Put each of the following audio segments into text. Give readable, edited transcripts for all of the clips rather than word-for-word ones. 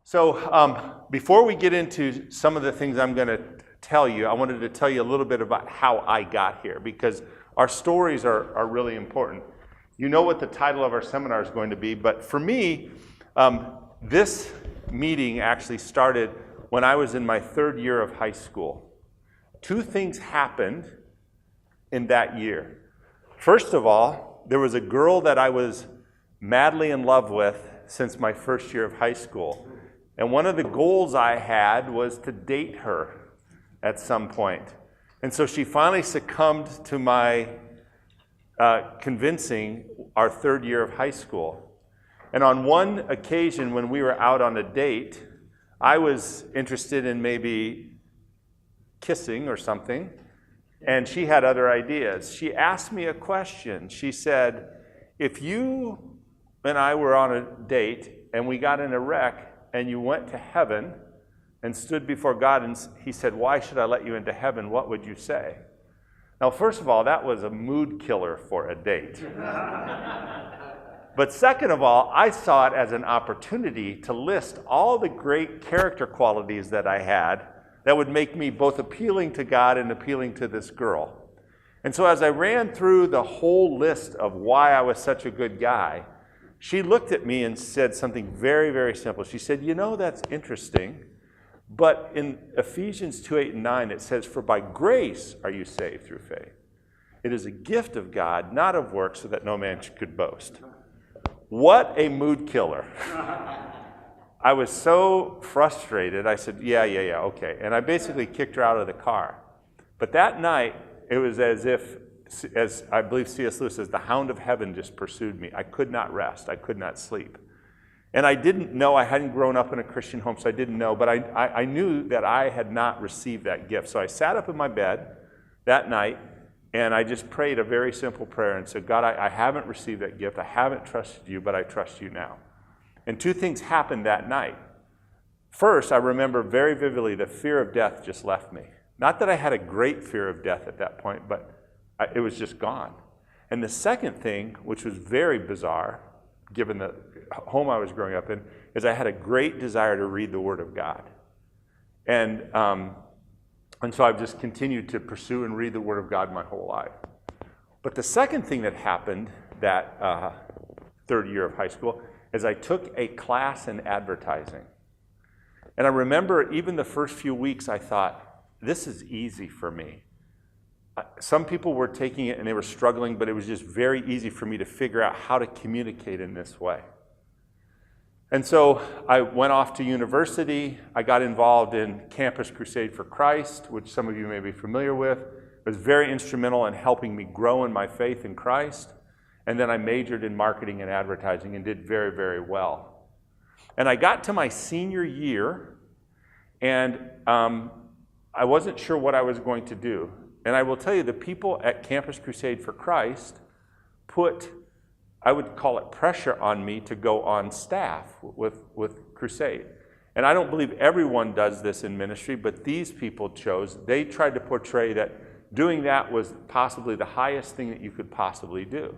So before we get into some of the things I'm going to tell you, I wanted to tell you a little bit about how I got here, because our stories are really important. You know what the title of our seminar is going to be, but for me, this meeting actually started when I was in my third year of high school. Two things happened in that year. First of all, there was a girl that I was madly in love with since my first year of high school. And one of the goals I had was to date her at some point. And so she finally succumbed to my convincing our third year of high school. And on one occasion when we were out on a date, I was interested in maybe kissing or something, and she had other ideas. She asked me a question. She said, if you and I were on a date and we got in a wreck and you went to heaven and stood before God and he said, why should I let you into heaven? What would you say? Now, first of all, that was a mood killer for a date. But second of all, I saw it as an opportunity to list all the great character qualities that I had that would make me both appealing to God and appealing to this girl. And so as I ran through the whole list of why I was such a good guy, she looked at me and said something very, very simple. She said, you know, that's interesting, but in Ephesians 2:8-9, it says, for by grace are you saved through faith. It is a gift of God, not of works, so that no man could boast. What a mood killer. I was so frustrated, I said, yeah, okay. And I basically kicked her out of the car. But that night, it was as if, as I believe C.S. Lewis says, the hound of heaven just pursued me. I could not rest. I could not sleep. And I didn't know, I hadn't grown up in a Christian home, so I didn't know, but I knew that I had not received that gift. So I sat up in my bed that night, and I just prayed a very simple prayer and said, God, I haven't received that gift. I haven't trusted you, but I trust you now. And two things happened that night. First, I remember very vividly the fear of death just left me. Not that I had a great fear of death at that point, but it was just gone. And the second thing, which was very bizarre, given the home I was growing up in, is I had a great desire to read the Word of God. And so I've just continued to pursue and read the Word of God my whole life. But the second thing that happened that third year of high school is I took a class in advertising. And I remember even the first few weeks I thought, this is easy for me. Some people were taking it and they were struggling, but it was just very easy for me to figure out how to communicate in this way. And so I went off to university. I got involved in Campus Crusade for Christ, which some of you may be familiar with. It was very instrumental in helping me grow in my faith in Christ. And then I majored in marketing and advertising and did very, very well. And I got to my senior year, and I wasn't sure what I was going to do. And I will tell you, the people at Campus Crusade for Christ put, I would call it pressure on me to go on staff with Crusade. And I don't believe everyone does this in ministry, but these people they tried to portray that doing that was possibly the highest thing that you could possibly do.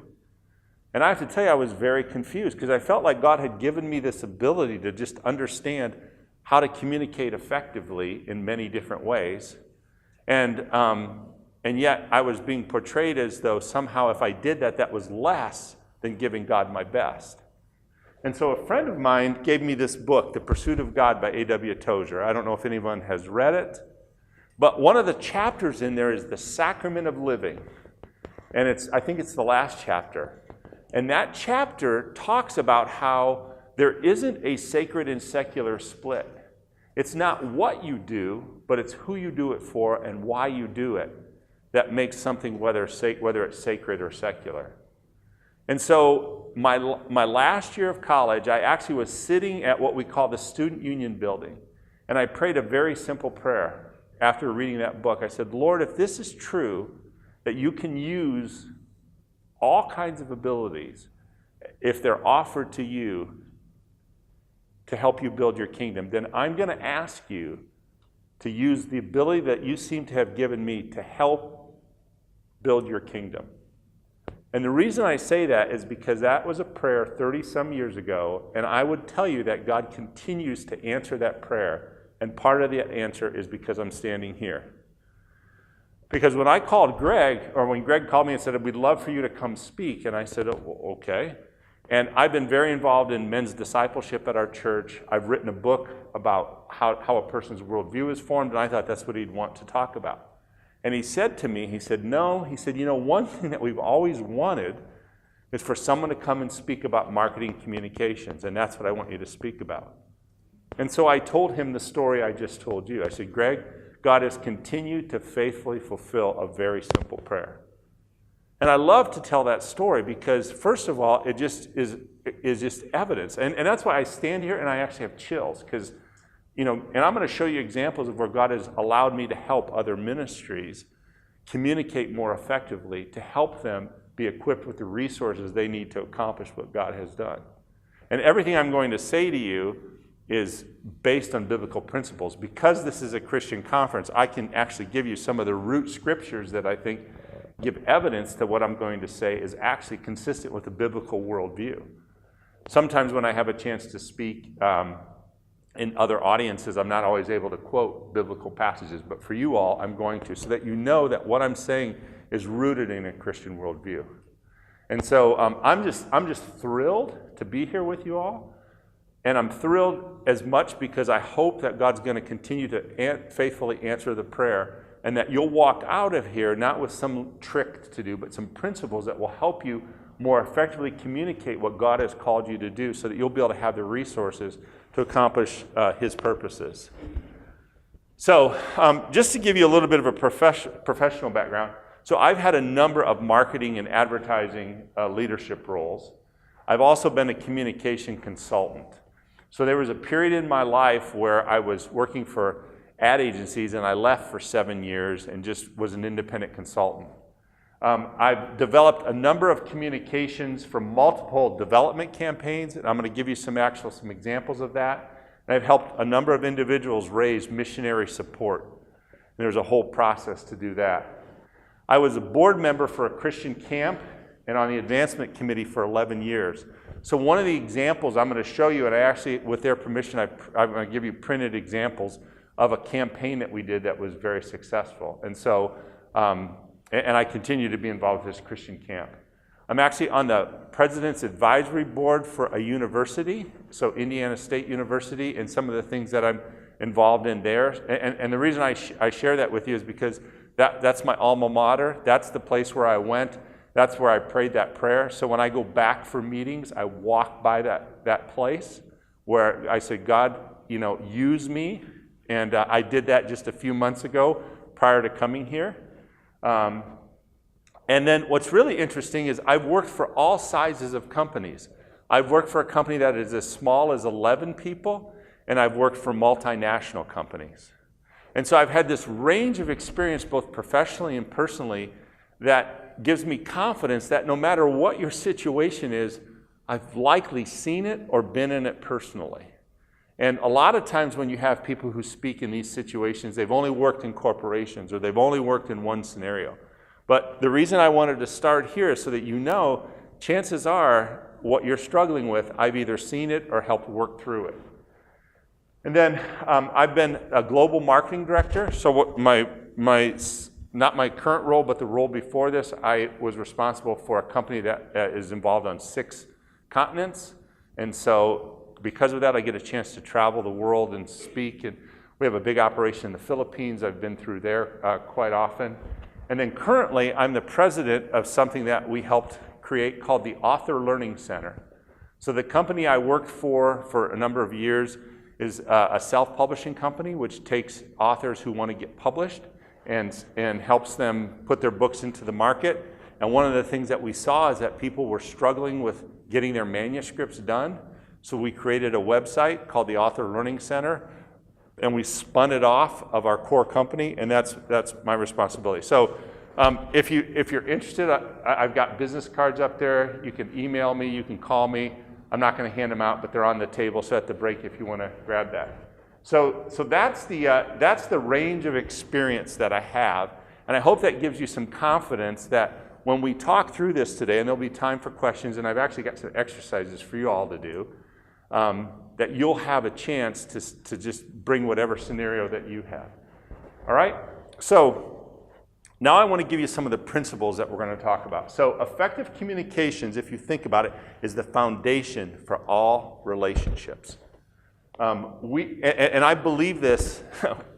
And I have to tell you, I was very confused because I felt like God had given me this ability to just understand how to communicate effectively in many different ways. And yet I was being portrayed as though somehow if I did that, that was less than giving God my best. And so a friend of mine gave me this book, The Pursuit of God by A.W. Tozer. I don't know if anyone has read it, but one of the chapters in there is the sacrament of living. And I think it's the last chapter. And that chapter talks about how there isn't a sacred and secular split. It's not what you do, but it's who you do it for and why you do it that makes something, whether it's sacred or secular. And so my last year of college, I actually was sitting at what we call the Student Union building. And I prayed a very simple prayer after reading that book. I said, Lord, if this is true, that you can use all kinds of abilities, if they're offered to you to help you build your kingdom, then I'm going to ask you to use the ability that you seem to have given me to help build your kingdom. And the reason I say that is because that was a prayer 30-some years ago, and I would tell you that God continues to answer that prayer, and part of the answer is because I'm standing here. Because when I called Greg, or when Greg called me and said, we'd love for you to come speak, and I said, oh, okay. And I've been very involved in men's discipleship at our church. I've written a book about how a person's worldview is formed, and I thought that's what he'd want to talk about. And he said to me, no, one thing that we've always wanted is for someone to come and speak about marketing communications, and that's what I want you to speak about. And so I told him the story I just told you. I said, Greg, God has continued to faithfully fulfill a very simple prayer. And I love to tell that story because, first of all, it just is just evidence. And that's why I stand here and I actually have chills because, and I'm going to show you examples of where God has allowed me to help other ministries communicate more effectively to help them be equipped with the resources they need to accomplish what God has done. And everything I'm going to say to you is based on biblical principles. Because this is a Christian conference, I can actually give you some of the root scriptures that I think give evidence that what I'm going to say is actually consistent with the biblical worldview. Sometimes when I have a chance to speak in other audiences, I'm not always able to quote biblical passages, but for you all, I'm going to, so that you know that what I'm saying is rooted in a Christian worldview. And so I'm just thrilled to be here with you all. And I'm thrilled as much because I hope that God's going to continue to faithfully answer the prayer and that you'll walk out of here not with some trick to do, but some principles that will help you more effectively communicate what God has called you to do so that you'll be able to have the resources to accomplish His purposes. So just to give you a little bit of a professional background, so I've had a number of marketing and advertising leadership roles. I've also been a communication consultant. So there was a period in my life where I was working for ad agencies and I left for 7 years and just was an independent consultant. I've developed a number of communications for multiple development campaigns, and I'm going to give you some examples of that. And I've helped a number of individuals raise missionary support. And there's a whole process to do that. I was a board member for a Christian camp and on the advancement committee for 11 years. So one of the examples I'm going to show you, and I actually, with their permission, I'm going to give you printed examples of a campaign that we did that was very successful. And so, and I continue to be involved with this Christian camp. I'm actually on the President's Advisory Board for a university, so Indiana State University, and some of the things that I'm involved in there. And the reason I share that with you is because that's my alma mater. That's the place where I went. That's where I prayed that prayer. So when I go back for meetings, I walk by that place where I said, God, use me. And I did that just a few months ago prior to coming here. And then what's really interesting is I've worked for all sizes of companies. I've worked for a company that is as small as 11 people, and I've worked for multinational companies. And so I've had this range of experience, both professionally and personally, that gives me confidence that no matter what your situation is, I've likely seen it or been in it personally. And a lot of times when you have people who speak in these situations, they've only worked in corporations or they've only worked in one scenario. But the reason I wanted to start here is so that you know, chances are what you're struggling with, I've either seen it or helped work through it. And then I've been a global marketing director. So what not my current role, but the role before this, I was responsible for a company that is involved on 6 continents. And so because of that, I get a chance to travel the world and speak. And we have a big operation in the Philippines. I've been through there quite often. And then currently, I'm the president of something that we helped create called the Author Learning Center. So the company I worked for a number of years is a self-publishing company, which takes authors who want to get published and helps them put their books into the market. And one of the things that we saw is that people were struggling with getting their manuscripts done. So we created a website called the Author Learning Center, and we spun it off of our core company, and that's my responsibility. So if you're interested, I've got business cards up there. You can email me, you can call me. I'm not going to hand them out, but they're on the table, so at the break if you want to grab that. So that's the range of experience that I have, and I hope that gives you some confidence that when we talk through this today, and there'll be time for questions, and I've actually got some exercises for you all to do, that you'll have a chance to just bring whatever scenario that you have. All right? So now I want to give you some of the principles that we're going to talk about. So effective communications, if you think about it, is the foundation for all relationships. And I believe this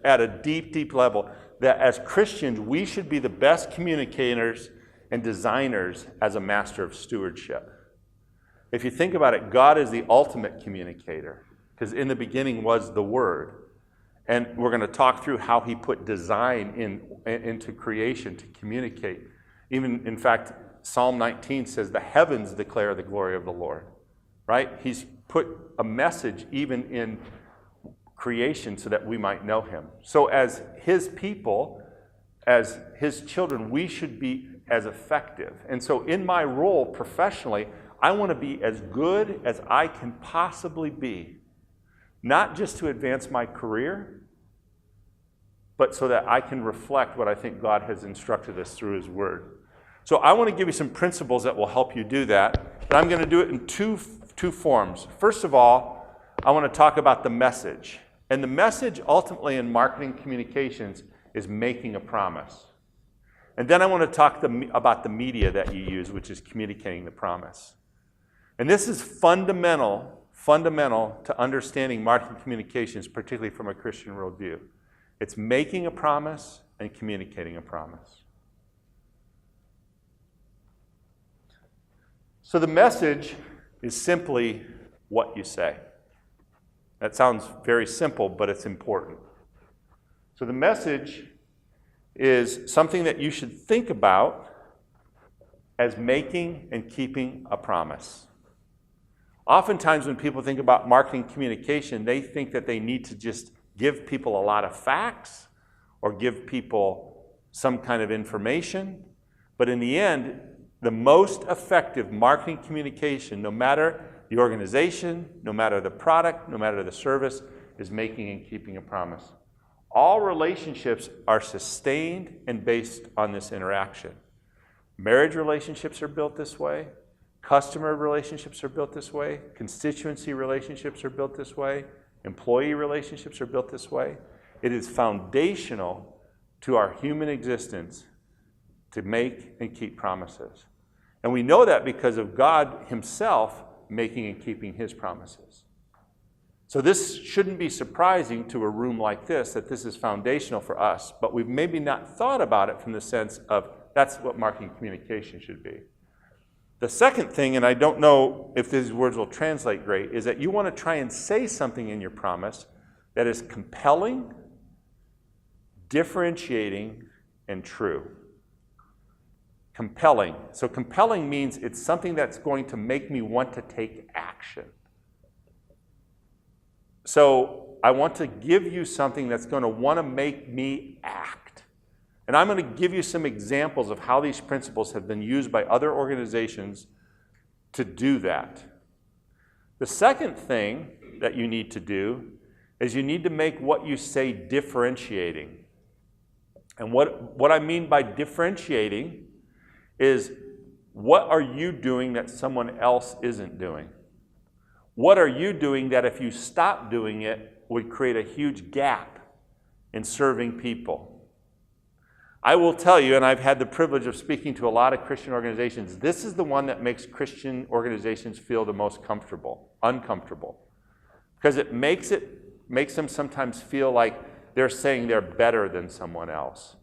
at a deep, deep level, that as Christians, we should be the best communicators and designers as a master of stewardship. If you think about it, God is the ultimate communicator, because in the beginning was the Word. And we're going to talk through how he put design into creation to communicate. Even, in fact, Psalm 19 says, the heavens declare the glory of the Lord. Right? He's put a message even in creation so that we might know him. So as his people, as his children, we should be as effective. And so in my role professionally, I want to be as good as I can possibly be. Not just to advance my career, but so that I can reflect what I think God has instructed us through his word. So I want to give you some principles that will help you do that. And I'm going to do it in two forms. First of all, I want to talk about the message. And the message ultimately in marketing communications is making a promise. And then I want to talk about the media that you use, which is communicating the promise. And this is fundamental to understanding marketing communications, particularly from a Christian worldview. It's making a promise and communicating a promise. So the message is simply what you say. That sounds very simple, but it's important. So the message is something that you should think about as making and keeping a promise. Oftentimes when people think about marketing communication, they think that they need to just give people a lot of facts or give people some kind of information. But in the end, the most effective marketing communication, no matter the organization, no matter the product, no matter the service, is making and keeping a promise. All relationships are sustained and based on this interaction. Marriage relationships are built this way. Customer relationships are built this way. Constituency relationships are built this way. Employee relationships are built this way. It is foundational to our human existence to make and keep promises. And we know that because of God himself making and keeping his promises. So this shouldn't be surprising to a room like this, that this is foundational for us, but we've maybe not thought about it from the sense of that's what marketing communication should be. The second thing, and I don't know if these words will translate great, is that you want to try and say something in your promise that is compelling, differentiating, and true. Compelling. So compelling means it's something that's going to make me want to take action. So I want to give you something that's going to want to make me act. And I'm going to give you some examples of how these principles have been used by other organizations to do that. The second thing that you need to do is you need to make what you say differentiating. And what I mean by differentiating is, what are you doing that someone else isn't doing? What are you doing that if you stop doing it would create a huge gap in serving people? I will tell you, and I've had the privilege of speaking to a lot of Christian organizations, this is the one that makes Christian organizations feel the most uncomfortable. Because it makes them sometimes feel like they're saying they're better than someone else.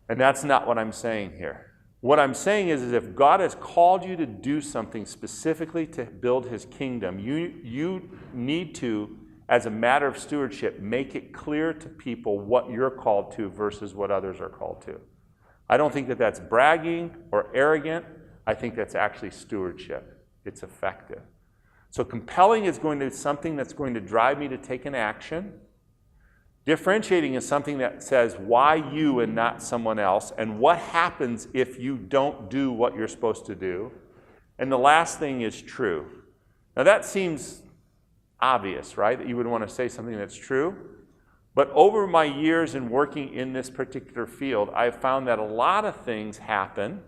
And that's not what I'm saying here. What I'm saying is if God has called you to do something specifically to build his kingdom, you need to, as a matter of stewardship, make it clear to people what you're called to versus what others are called to. I don't think that that's bragging or arrogant. I think that's actually stewardship. It's effective. So compelling is going to be something that's going to drive me to take an action. Differentiating is something that says why you and not someone else, and what happens if you don't do what you're supposed to do. And the last thing is true. Now that seems obvious, right? That you would want to say something that's true. But over my years in working in this particular field, I've found that a lot of things happen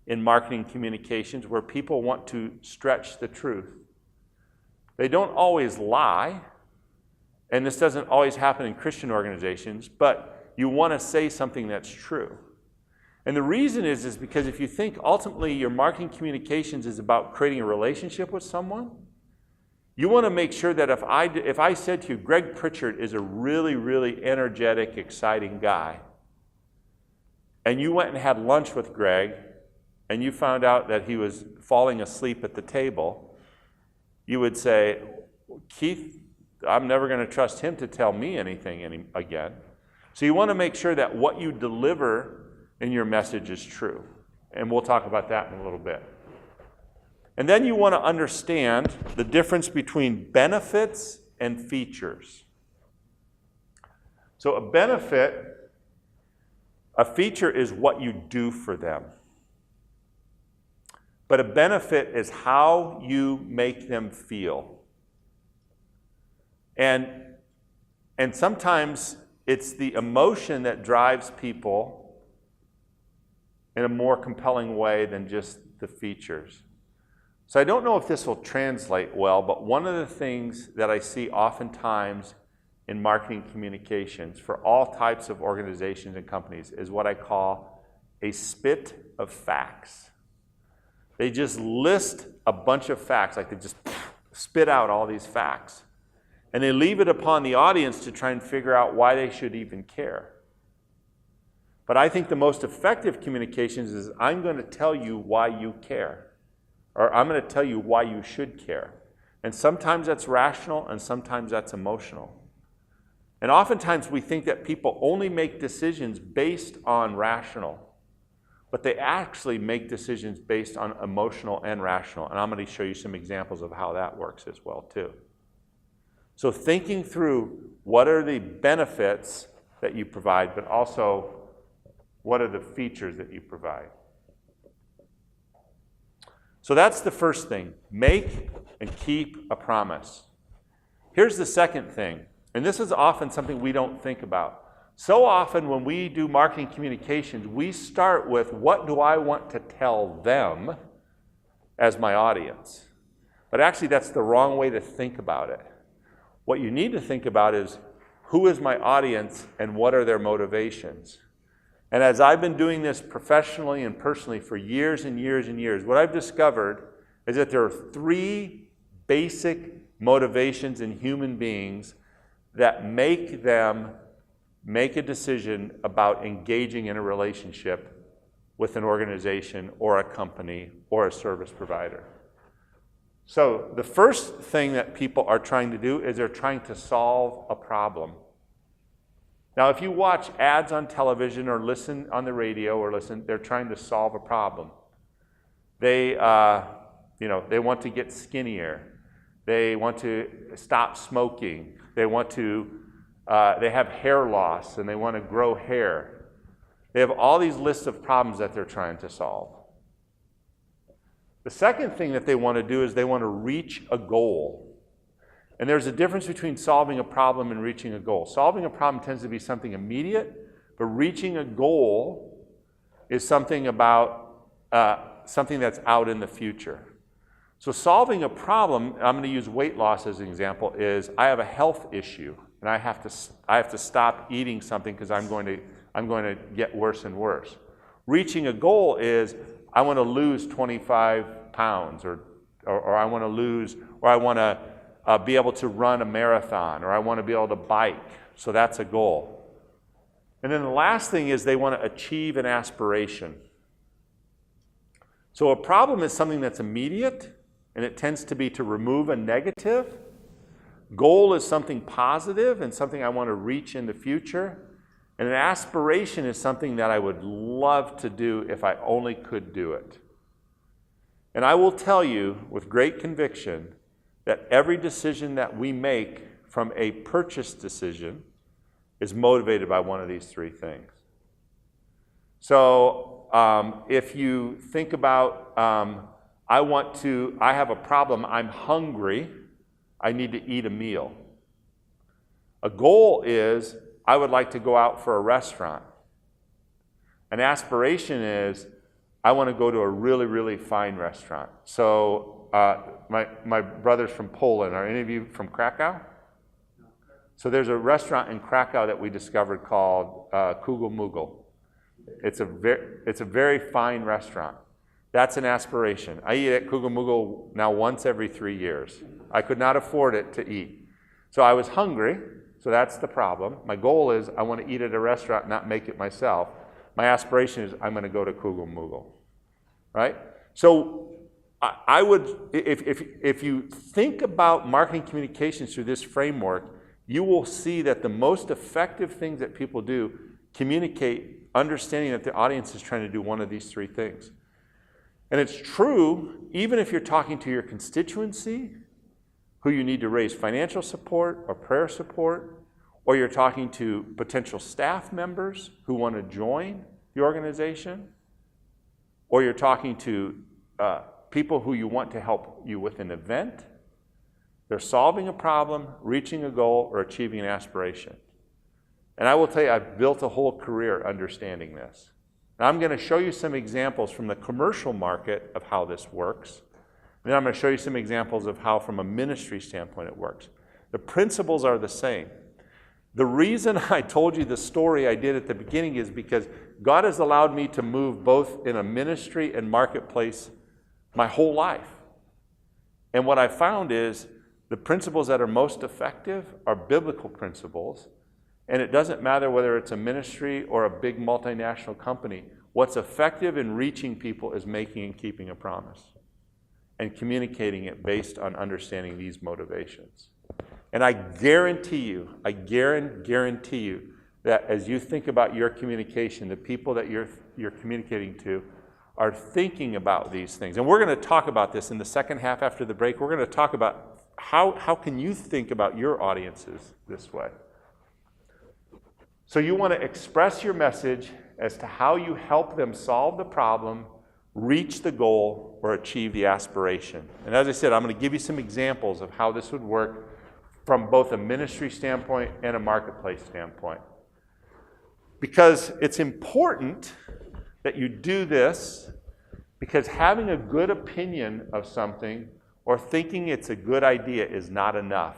in marketing communications where people want to stretch the truth. They don't always lie, and this doesn't always happen in Christian organizations, but you want to say something that's true. And the reason is because if you think ultimately your marketing communications is about creating a relationship with someone, you want to make sure that if I said to you, Greg Pritchard is a really, really energetic, exciting guy, and you went and had lunch with Greg, and you found out that he was falling asleep at the table, you would say, Keith, I'm never going to trust him to tell me anything again. So you want to make sure that what you deliver in your message is true. And we'll talk about that in a little bit. And then you want to understand the difference between benefits and features. So a feature is what you do for them. But a benefit is how you make them feel. And sometimes it's the emotion that drives people in a more compelling way than just the features. So I don't know if this will translate well, but one of the things that I see oftentimes in marketing communications for all types of organizations and companies is what I call a spit of facts. They just list a bunch of facts, like they just spit out all these facts. And they leave it upon the audience to try and figure out why they should even care. But I think the most effective communications is I'm going to tell you why you care. Or I'm going to tell you why you should care. And sometimes that's rational and sometimes that's emotional. And oftentimes we think that people only make decisions based on rational. But they actually make decisions based on emotional and rational. And I'm going to show you some examples of how that works as well too. So thinking through what are the benefits that you provide, but also what are the features that you provide. So that's the first thing. Make and keep a promise. Here's the second thing, and this is often something we don't think about. So often when we do marketing communications, we start with what do I want to tell them as my audience? But actually that's the wrong way to think about it. What you need to think about is who is my audience and what are their motivations? And as I've been doing this professionally and personally for years and years and years, what I've discovered is that there are three basic motivations in human beings that make them make a decision about engaging in a relationship with an organization or a company or a service provider. So the first thing that people are trying to do is they're trying to solve a problem. Now, if you watch ads on television or listen on the radio or they're trying to solve a problem. They want to get skinnier. They want to stop smoking. They have hair loss and they want to grow hair. They have all these lists of problems that they're trying to solve. The second thing that they want to do is they want to reach a goal. And there's a difference between solving a problem and reaching a goal. Solving a problem tends to be something immediate, but reaching a goal is something about something that's out in the future. So solving a problem, I'm going to use weight loss as an example, is I have a health issue and I have to stop eating something because I'm going to get worse and worse. Reaching a goal is I want to lose 25 pounds or I want to lose, or I want to be able to run a marathon, or I want to be able to bike. So that's a goal. And then the last thing is they want to achieve an aspiration. So a problem is something that's immediate, and it tends to be to remove a negative. Goal is something positive and something I want to reach in the future. And an aspiration is something that I would love to do if I only could do it. And I will tell you with great conviction that every decision that we make from a purchase decision is motivated by one of these three things. So if you think about, I have a problem, I'm hungry, I need to eat a meal. A goal is, I would like to go out for a restaurant. An aspiration is, I want to go to a really, really fine restaurant. So my brother's from Poland. Are any of you from Krakow? So there's a restaurant in Krakow that we discovered called Kugel Mugel. It's a very fine restaurant. That's an aspiration. I eat at Kugel Mugel now once every 3 years. I could not afford it to eat. So I was hungry, so that's the problem. My goal is I want to eat at a restaurant, not make it myself. My aspiration is I'm going to go to Kugel Mugel, right? So I would, if you think about marketing communications through this framework, you will see that the most effective things that people do communicate understanding that the audience is trying to do one of these three things. And it's true even if you're talking to your constituency, who you need to raise financial support or prayer support, or you're talking to potential staff members who want to join the organization, or you're talking to people who you want to help you with an event. They're solving a problem, reaching a goal, or achieving an aspiration. And I will tell you, I've built a whole career understanding this. And I'm going to show you some examples from the commercial market of how this works. And then I'm going to show you some examples of how, from a ministry standpoint, it works. The principles are the same. The reason I told you the story I did at the beginning is because God has allowed me to move both in a ministry and marketplace my whole life. And what I found is the principles that are most effective are biblical principles. And it doesn't matter whether it's a ministry or a big multinational company. What's effective in reaching people is making and keeping a promise and communicating it based on understanding these motivations. And I guarantee you that as you think about your communication, the people that you're communicating to are thinking about these things. And we're going to talk about this in the second half after the break. We're going to talk about how can you think about your audiences this way. So you want to express your message as to how you help them solve the problem, reach the goal, or achieve the aspiration. And as I said, I'm going to give you some examples of how this would work from both a ministry standpoint and a marketplace standpoint. Because it's important that you do this, because having a good opinion of something or thinking it's a good idea is not enough.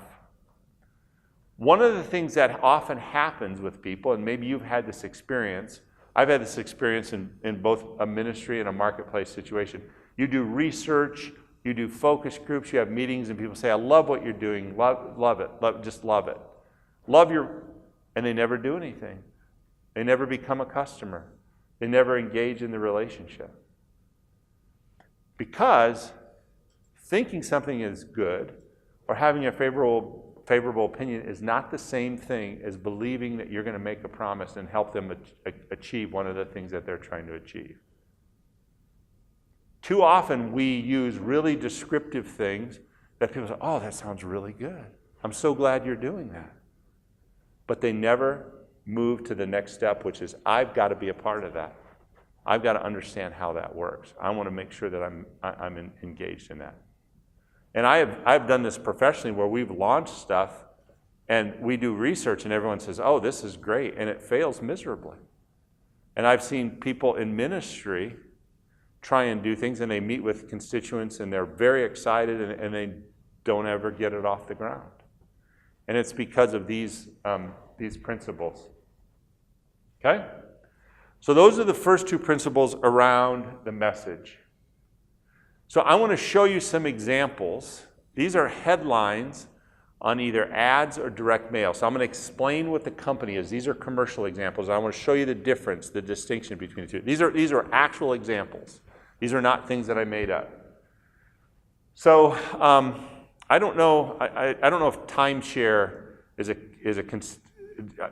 One of the things that often happens with people, and maybe you've had this experience, I've had this experience in both a ministry and a marketplace situation. You do research, you do focus groups, you have meetings, and people say, I love what you're doing, love it, just love it. And they never do anything. They never become a customer. They never engage in the relationship. Because thinking something is good or having a favorable opinion is not the same thing as believing that you're going to make a promise and help them achieve one of the things that they're trying to achieve. Too often we use really descriptive things that people say, oh, that sounds really good. I'm so glad you're doing that. But they never move to the next step, which is I've got to be a part of that. I've got to understand how that works. I want to make sure that I'm engaged in that. And I've done this professionally where we've launched stuff and we do research and everyone says, oh, this is great, and it fails miserably. And I've seen people in ministry try and do things and they meet with constituents and they're very excited and they don't ever get it off the ground. And it's because of these principles. Okay? So those are the first two principles around the message. So I want to show you some examples. These are headlines on either ads or direct mail. So I'm going to explain what the company is. These are commercial examples. I want to show you the difference, the distinction between the two. These are actual examples. These are not things that I made up. So I don't know if timeshare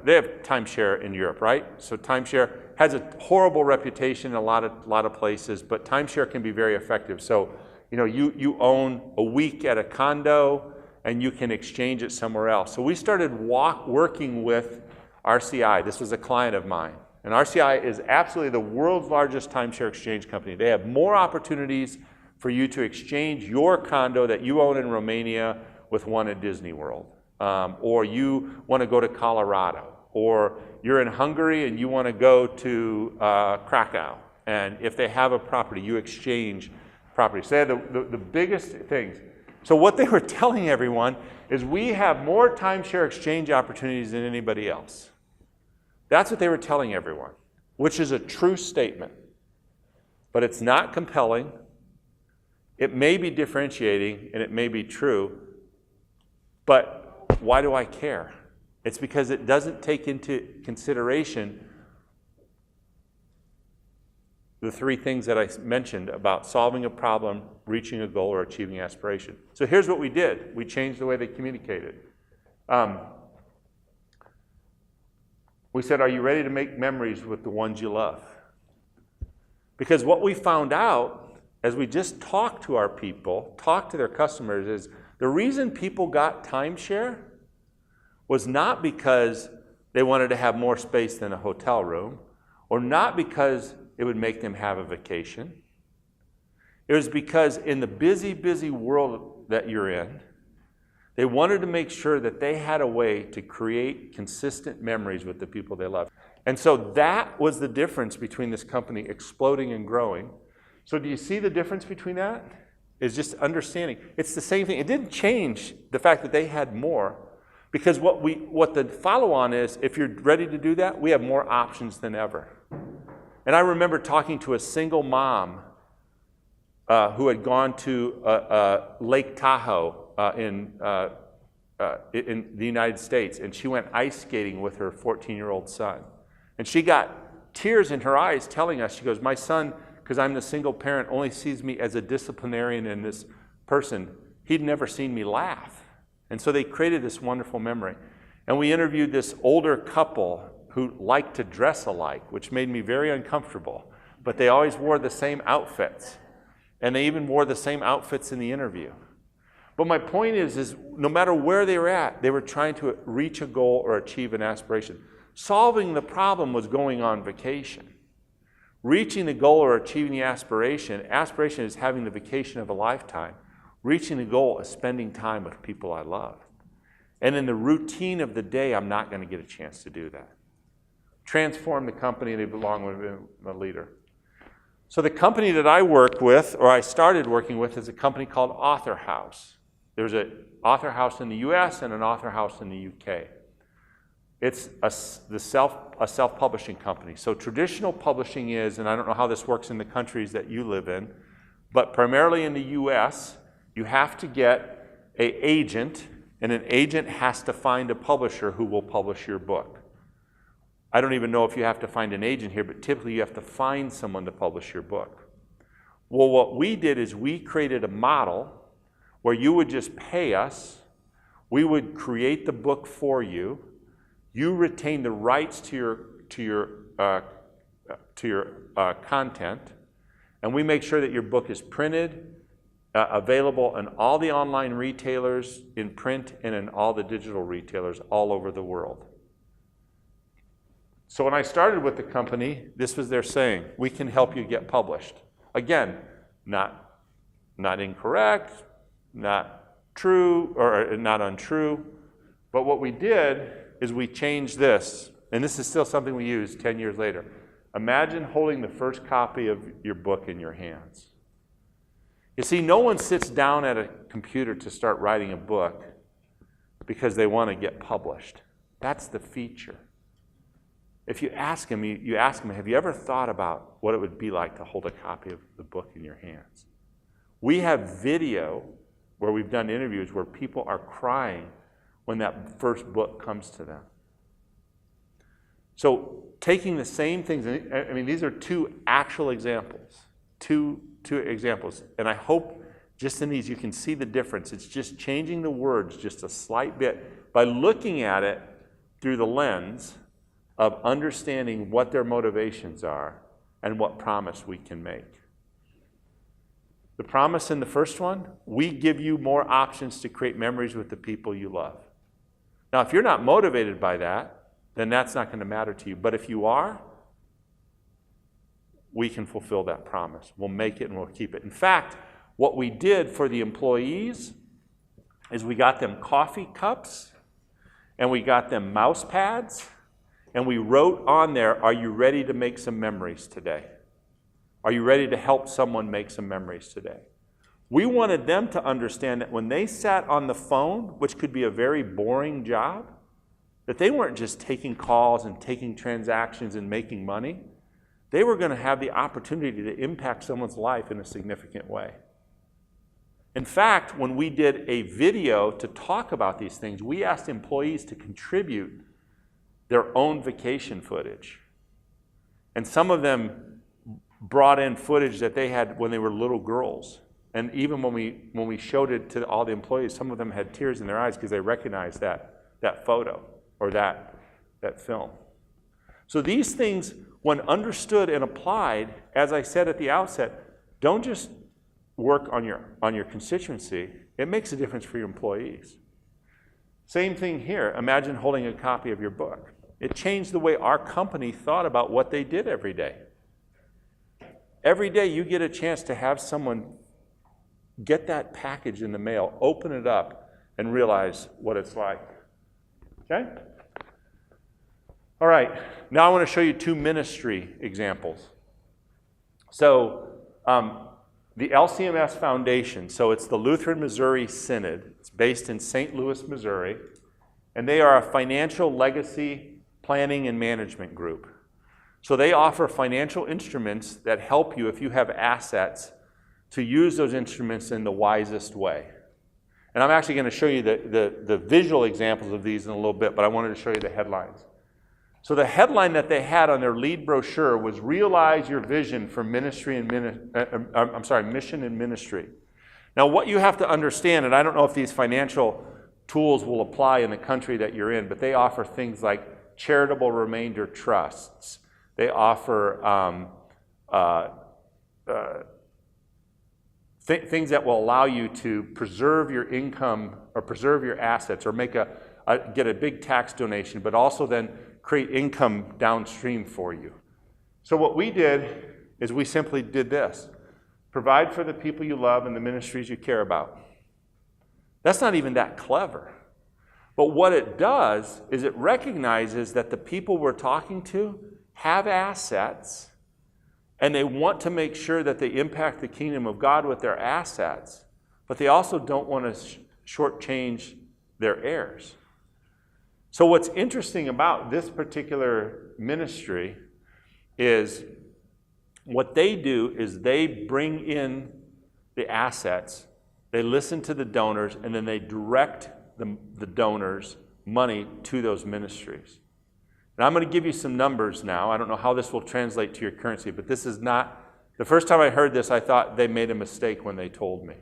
they have timeshare in Europe, right? So timeshare has a horrible reputation in a lot of places, but timeshare can be very effective. So, you own a week at a condo and you can exchange it somewhere else. So we started working with RCI. This was a client of mine. And RCI is absolutely the world's largest timeshare exchange company. They have more opportunities for you to exchange your condo that you own in Romania with one at Disney World. Or you want to go to Colorado, or you're in Hungary and you want to go to Krakow, And if they have a property, you exchange property. So they had the biggest things. So what they were telling everyone is we have more timeshare exchange opportunities than anybody else. That's what they were telling everyone, which is a true statement. But it's not compelling. It may be differentiating, and it may be true. But why do I care? It's because it doesn't take into consideration the three things that I mentioned about solving a problem, reaching a goal, or achieving aspiration. So here's what we did. We changed the way they communicated. We said, are you ready to make memories with the ones you love? Because what we found out as we just talked to our people, talked to their customers, is the reason people got timeshare was not because they wanted to have more space than a hotel room, or not because it would make them have a vacation. It was because in the busy, busy world that you're in, they wanted to make sure that they had a way to create consistent memories with the people they love. And so that was the difference between this company exploding and growing. So do you see the difference between that? It's just understanding. It's the same thing. It didn't change the fact that they had more, because what the follow-on is, if you're ready to do that, we have more options than ever. And I remember talking to a single mom who had gone to Lake Tahoe in the United States, and she went ice skating with her 14-year-old son. And she got tears in her eyes telling us, she goes, my son, because I'm the single parent, only sees me as a disciplinarian and this person. He'd never seen me laugh. And so they created this wonderful memory. And we interviewed this older couple who liked to dress alike, which made me very uncomfortable. But they always wore the same outfits. And they even wore the same outfits in the interview. But my point is no matter where they were at, they were trying to reach a goal or achieve an aspiration. Solving the problem was going on vacation. Reaching the goal or achieving the aspiration is having the vacation of a lifetime. Reaching the goal is spending time with people I love. And in the routine of the day, I'm not going to get a chance to do that. Transform the company they belong with a leader. So the company that I work with, or I started working with, is a company called Author House. There's an Author House in the US and an Author House in the UK. It's a self-publishing company. So traditional publishing is, and I don't know how this works in the countries that you live in, but primarily in the US, you have to get an agent, and an agent has to find a publisher who will publish your book. I don't even know if you have to find an agent here, but typically you have to find someone to publish your book. Well, what we did is we created a model where you would just pay us, we would create the book for you, you retain the rights to your content, and we make sure that your book is printed, available in all the online retailers, in print, and in all the digital retailers all over the world. So when I started with the company, this was their saying: we can help you get published. Again, not incorrect, not true, or not untrue, but what we did is we changed this, and this is still something we use 10 years later. Imagine holding the first copy of your book in your hands. You see, no one sits down at a computer to start writing a book because they want to get published. That's the feature. If you ask them, have you ever thought about what it would be like to hold a copy of the book in your hands? We have video where we've done interviews where people are crying when that first book comes to them. So taking the same things, I mean, these are two actual examples, two examples, and I hope just in these you can see the difference. It's just changing the words just a slight bit by looking at it through the lens of understanding what their motivations are and what promise we can make. The promise in the first one, we give you more options to create memories with the people you love. Now, if you're not motivated by that, then that's not going to matter to you. But if you are, we can fulfill that promise. We'll make it and we'll keep it. In fact, what we did for the employees is we got them coffee cups and we got them mouse pads, and we wrote on there, are you ready to make some memories today? Are you ready to help someone make some memories today? We wanted them to understand that when they sat on the phone, which could be a very boring job, that they weren't just taking calls and taking transactions and making money. They were going to have the opportunity to impact someone's life in a significant way. In fact, when we did a video to talk about these things, we asked employees to contribute their own vacation footage. And some of them brought in footage that they had when they were little girls. And even when we showed it to all the employees, some of them had tears in their eyes because they recognized that photo or that film. So these things, when understood and applied, as I said at the outset, don't just work on your constituency. It makes a difference for your employees. Same thing here. Imagine holding a copy of your book. It changed the way our company thought about what they did every day. Every day you get a chance to have someone get that package in the mail, open it up, and realize what it's like. Okay? All right, now I want to show you two ministry examples. So, the LCMS Foundation, so it's the Lutheran Missouri Synod. It's based in St. Louis, Missouri, and they are a financial legacy planning and management group. So they offer financial instruments that help you, if you have assets, to use those instruments in the wisest way. And I'm actually going to show you the visual examples of these in a little bit, but I wanted to show you the headlines. So the headline that they had on their lead brochure was "Realize Your Vision for Mission and Ministry." Now, what you have to understand, and I don't know if these financial tools will apply in the country that you're in, but they offer things like charitable remainder trusts. They offer things that will allow you to preserve your income or preserve your assets or get a big tax donation, but also then create income downstream for you. So what we did is we simply did this. Provide for the people you love and the ministries you care about. That's not even that clever. But what it does is it recognizes that the people we're talking to have assets, and they want to make sure that they impact the kingdom of God with their assets, but they also don't want to shortchange their heirs. So what's interesting about this particular ministry is what they do is they bring in the assets, they listen to the donors, and then they direct the donors' money to those ministries. And I'm going to give you some numbers now. I don't know how this will translate to your currency, but this is not, the first time I heard this, I thought they made a mistake when they told me.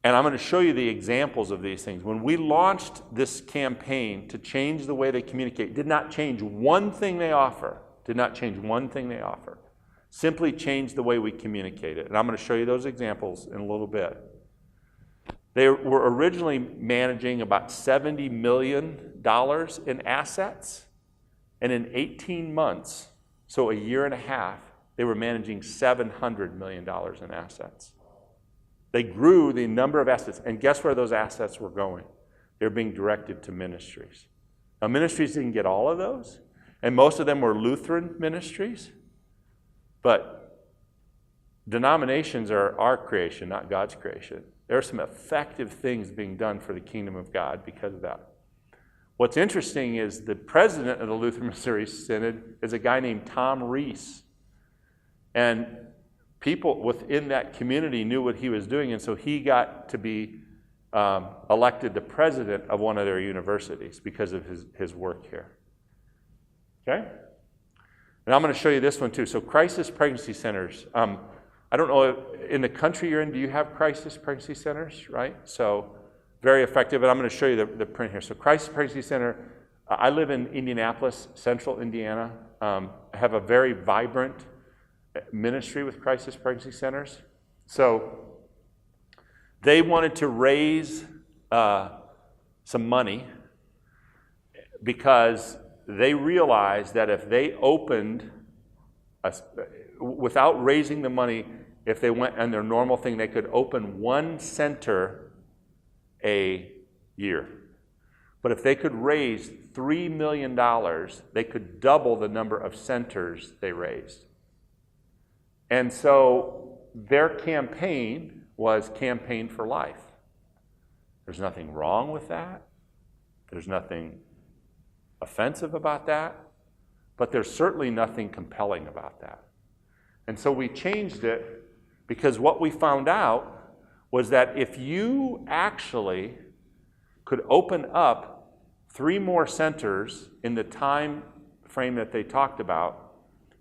And I'm going to show you the examples of these things. When we launched this campaign to change the way they communicate, did not change one thing they offer. Did not change one thing they offer. Simply changed the way we communicate it. And I'm going to show you those examples in a little bit. They were originally managing about $70 million in assets. And in 18 months, so a year and a half, they were managing $700 million in assets. They grew the number of assets, and guess where those assets were going? They're being directed to ministries. Now, ministries didn't get all of those, and most of them were Lutheran ministries, but denominations are our creation, not God's creation. There are some effective things being done for the kingdom of God because of that. What's interesting is the president of the Lutheran Missouri Synod is a guy named Tom Reese, and people within that community knew what he was doing, and so he got to be elected the president of one of their universities because of his work here. Okay? And I'm going to show you this one too. So crisis pregnancy centers. I don't know, in the country you're in, do you have crisis pregnancy centers, right? So very effective, and I'm going to show you the print here. So crisis pregnancy center, I live in Indianapolis, central Indiana. I have a very vibrant ministry with crisis pregnancy centers. So they wanted to raise some money because they realized that if they opened, without raising the money, if they went on their normal thing, they could open one center a year. But if they could raise $3 million, they could double the number of centers they raised. And so their campaign was Campaign for Life. There's nothing wrong with that. There's nothing offensive about that. But there's certainly nothing compelling about that. And so we changed it because what we found out was that if you actually could open up 3 more centers in the time frame that they talked about,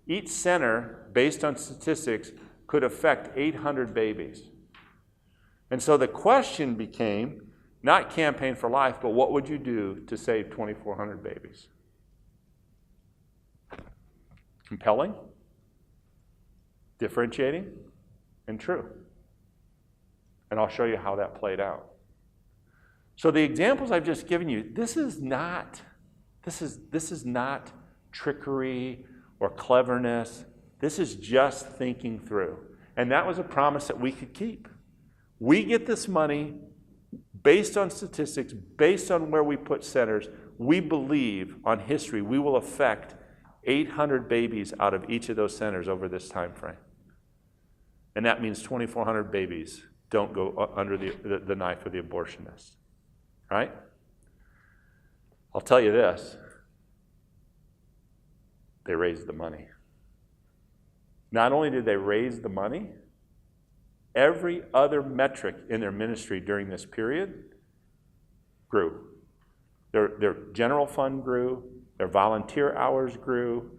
each center, based on statistics, could affect 800 babies. And so the question became, not Campaign for Life, but what would you do to save 2,400 babies? Compelling, differentiating, and true. And I'll show you how that played out. So the examples I've just given you, this is not trickery or cleverness. This is just thinking through. And that was a promise that we could keep. We get this money based on statistics, based on where we put centers. We believe on history we will affect 800 babies out of each of those centers over this time frame. And that means 2,400 babies don't go under the knife of the abortionist. Right? I'll tell you this. They raised the money. Not only did they raise the money, every other metric in their ministry during this period grew. Their general fund grew, their volunteer hours grew,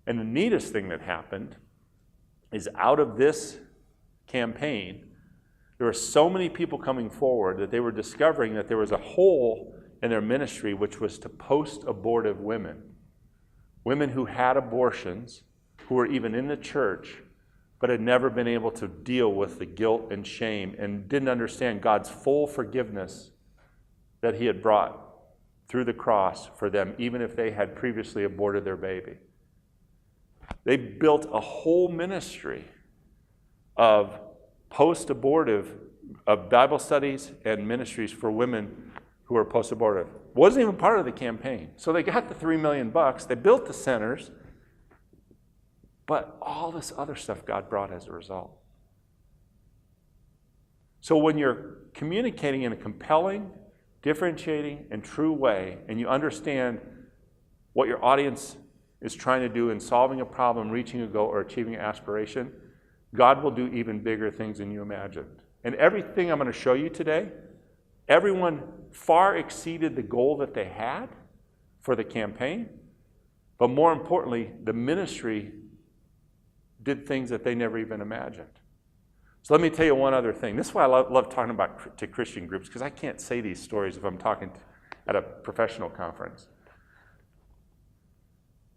and the neatest thing that happened is out of this campaign, there were so many people coming forward that they were discovering that there was a hole in their ministry, which was to post-abortive women. Women who had abortions, who were even in the church, but had never been able to deal with the guilt and shame and didn't understand God's full forgiveness that he had brought through the cross for them, even if they had previously aborted their baby. They built a whole ministry of post-abortive, of Bible studies and ministries for women who were post-abortive. Wasn't even part of the campaign. So they got the $3 million, they built the centers, but all this other stuff God brought as a result. So when you're communicating in a compelling, differentiating, and true way, and you understand what your audience is trying to do in solving a problem, reaching a goal, or achieving an aspiration, God will do even bigger things than you imagined. And everything I'm going to show you today, everyone far exceeded the goal that they had for the campaign, but more importantly, the ministry did things that they never even imagined. So let me tell you one other thing. This is why I love talking about to Christian groups, because I can't say these stories if I'm talking at a professional conference.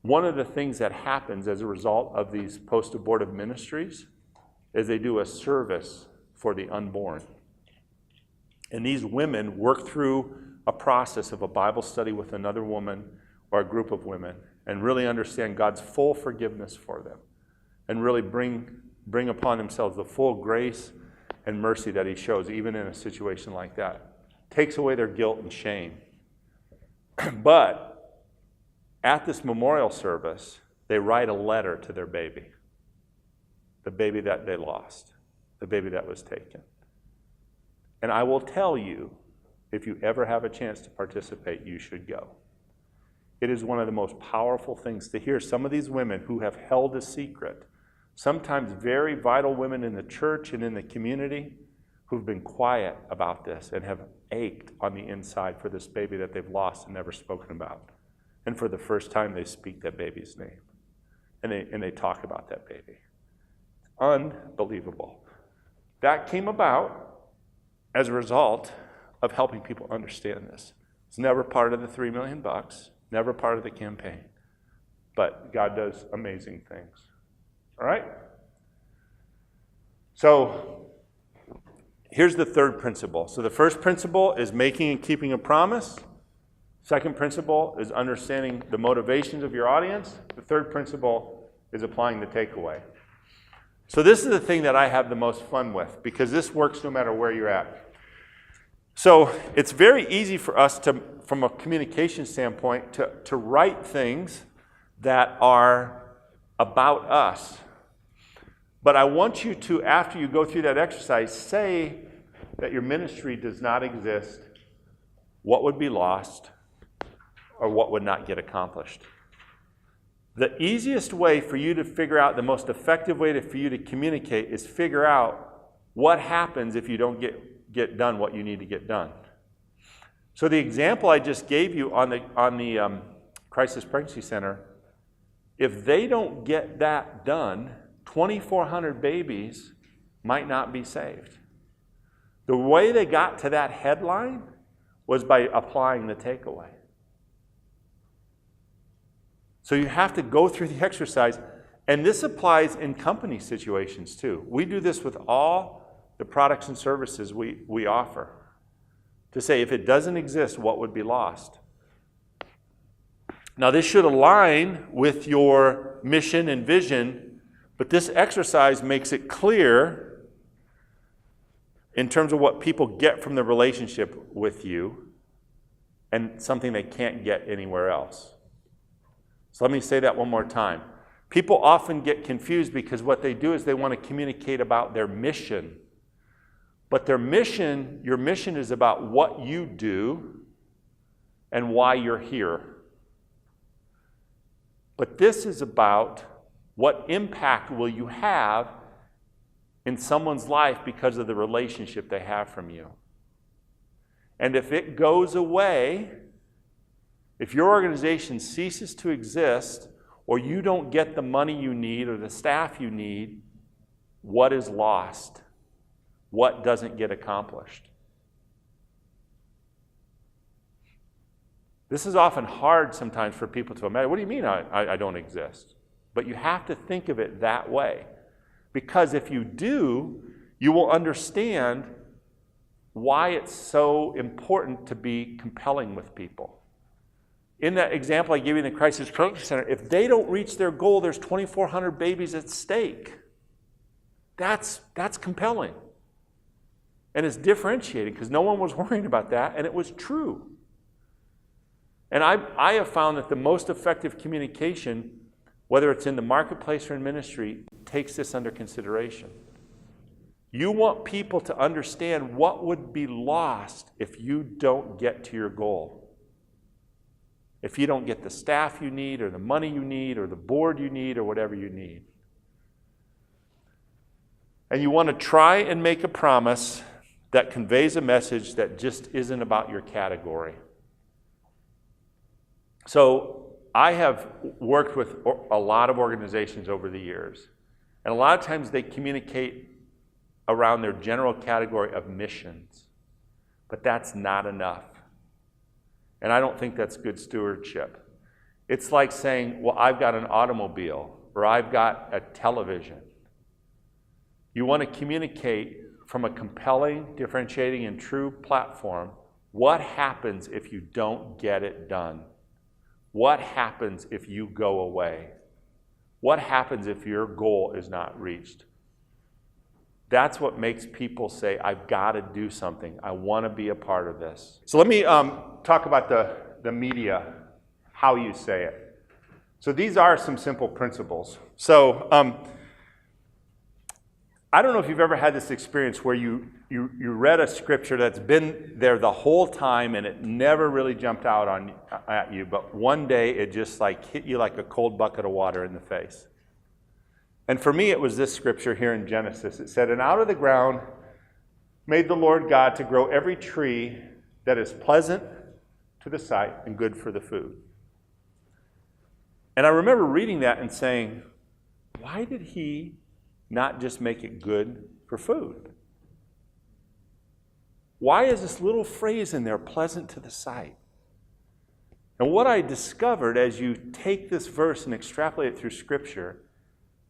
One of the things that happens as a result of these post-abortive ministries is they do a service for the unborn. And these women work through a process of a Bible study with another woman or a group of women and really understand God's full forgiveness for them and really bring upon themselves the full grace and mercy that he shows even in a situation like that. Takes away their guilt and shame. But at this memorial service, they write a letter to their baby. The baby that they lost. The baby that was taken. And I will tell you, if you ever have a chance to participate, you should go. It is one of the most powerful things to hear some of these women who have held a secret, sometimes very vital women in the church and in the community, who've been quiet about this and have ached on the inside for this baby that they've lost and never spoken about. And for the first time, they speak that baby's name. And they talk about that baby. Unbelievable. That came about as a result of helping people understand this. It's never part of the $3 million, never part of the campaign. But God does amazing things. All right? So here's the third principle. So the first principle is making and keeping a promise. Second principle is understanding the motivations of your audience. The third principle is applying the takeaway. So this is the thing that I have the most fun with, because this works no matter where you're at. So it's very easy for us to, from a communication standpoint, to write things that are about us. But I want you to, after you go through that exercise, say that your ministry does not exist, what would be lost, or what would not get accomplished. The easiest way for you to figure out, the most effective way for you to communicate is figure out what happens if you don't get done what you need to get done. So the example I just gave you on the Crisis Pregnancy Center, if they don't get that done, 2,400 babies might not be saved. The way they got to that headline was by applying the takeaway. So you have to go through the exercise, and this applies in company situations too. We do this with all the products and services we offer. To say, if it doesn't exist, what would be lost? Now, this should align with your mission and vision, but this exercise makes it clear in terms of what people get from the relationship with you and something they can't get anywhere else. So let me say that one more time. People often get confused because what they do is they want to communicate about their mission. But their mission, your mission is about what you do and why you're here. But this is about what impact will you have in someone's life because of the relationship they have from you. And if it goes away, if your organization ceases to exist, or you don't get the money you need or the staff you need, what is lost? What doesn't get accomplished? This is often hard sometimes for people to imagine. What do you mean I don't exist? But you have to think of it that way. Because if you do, you will understand why it's so important to be compelling with people. In that example I gave you in the Crisis Pregnancy Center, if they don't reach their goal, there's 2,400 babies at stake. That's compelling. And it's differentiating because no one was worrying about that, and it was true. And I have found that the most effective communication, whether it's in the marketplace or in ministry, takes this under consideration. You want people to understand what would be lost if you don't get to your goal. If you don't get the staff you need, or the money you need, or the board you need, or whatever you need. And you want to try and make a promise that conveys a message that just isn't about your category. So I have worked with a lot of organizations over the years, and a lot of times they communicate around their general category of missions, but that's not enough. And I don't think that's good stewardship. It's like saying, well, I've got an automobile, or I've got a television. You want to communicate from a compelling, differentiating, and true platform. What happens if you don't get it done? What happens if you go away? What happens if your goal is not reached? That's what makes people say, I've got to do something. I want to be a part of this. So let me talk about the media, how you say it. So these are some simple principles. So I don't know if you've ever had this experience where you read a scripture that's been there the whole time and it never really jumped out at you, but one day it just like hit you like a cold bucket of water in the face. And for me, it was this scripture here in Genesis. It said, "And out of the ground made the Lord God to grow every tree that is pleasant to the sight and good for the food." And I remember reading that and saying, why did he not just make it good for food? Why is this little phrase in there, pleasant to the sight? And what I discovered as you take this verse and extrapolate it through Scripture,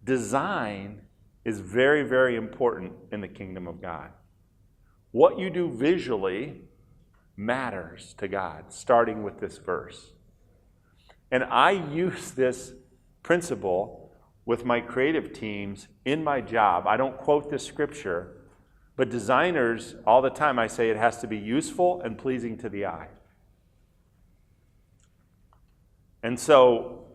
design is very, very important in the kingdom of God. What you do visually matters to God, starting with this verse. And I use this principle with my creative teams in my job. I don't quote this scripture, but designers, all the time I say it has to be useful and pleasing to the eye. And so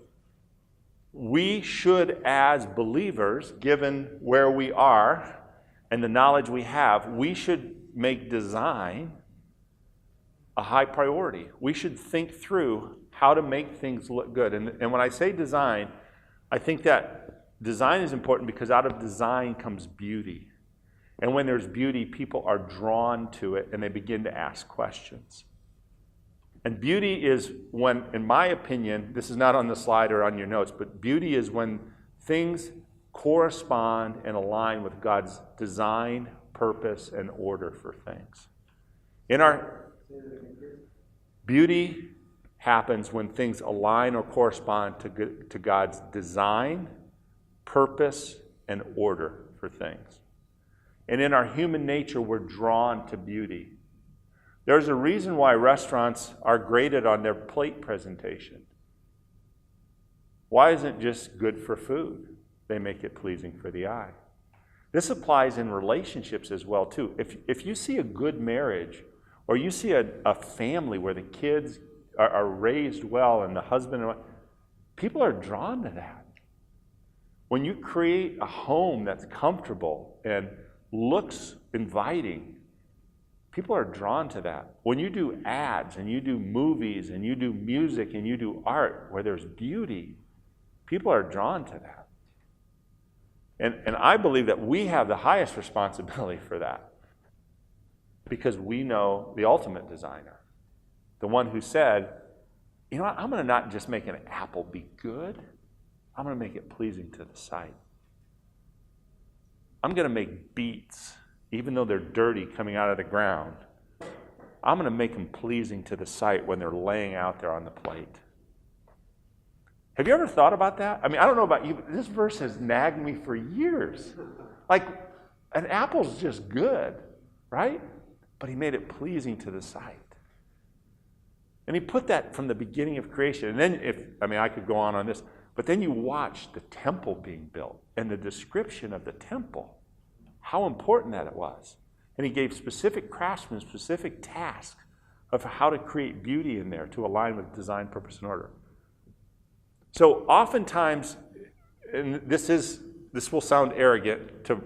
we should, as believers, given where we are and the knowledge we have, we should make design a high priority. We should think through how to make things look good. And when I say design, I think that design is important because out of design comes beauty. And when there's beauty, people are drawn to it and they begin to ask questions. And beauty is when, in my opinion, this is not on the slide or on your notes, but beauty is when things correspond and align with God's design, purpose, and order for things. Beauty happens when things align or correspond to God's design, purpose, and order for things. And in our human nature, we're drawn to beauty. There's a reason why restaurants are graded on their plate presentation. Why isn't it just good for food? They make it pleasing for the eye. This applies in relationships as well, too. If you see a good marriage, or you see a family where the kids are raised well and the husband and wife, people are drawn to that. When you create a home that's comfortable and looks inviting, people are drawn to that. When you do ads and you do movies and you do music and you do art where there's beauty, people are drawn to that. And I believe that we have the highest responsibility for that because we know the ultimate designer, the one who said, you know what, I'm going to not just make an apple be good, I'm going to make it pleasing to the sight. I'm going to make beets, even though they're dirty coming out of the ground, I'm going to make them pleasing to the sight when they're laying out there on the plate. Have you ever thought about that? I mean, I don't know about you, but this verse has nagged me for years. Like, an apple's just good, right? But he made it pleasing to the sight. And he put that from the beginning of creation. And then, I could go on this, but then you watch the temple being built and the description of the temple, how important that it was. And he gave specific craftsmen specific tasks of how to create beauty in there to align with design, purpose, and order. So oftentimes, and this will sound arrogant to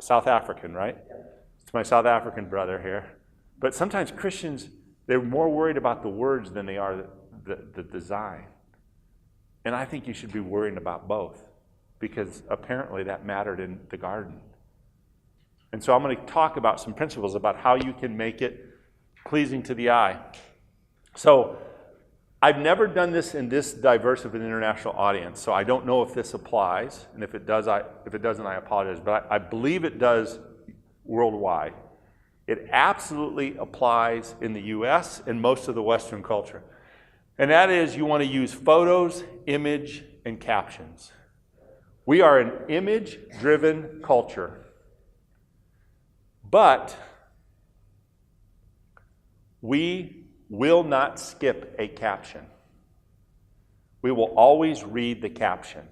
South African, right? To my South African brother here. But sometimes Christians, they're more worried about the words than they are the design. And I think you should be worrying about both because apparently that mattered in the garden. And so I'm going to talk about some principles about how you can make it pleasing to the eye. So I've never done this in this diverse of an international audience, so I don't know if this applies, and if it doesn't, I apologize. But I believe it does worldwide. It absolutely applies in the U.S. and most of the Western culture. And that is, you want to use photos, image, and captions. We are an image-driven culture. But we will not skip a caption. We will always read the caption.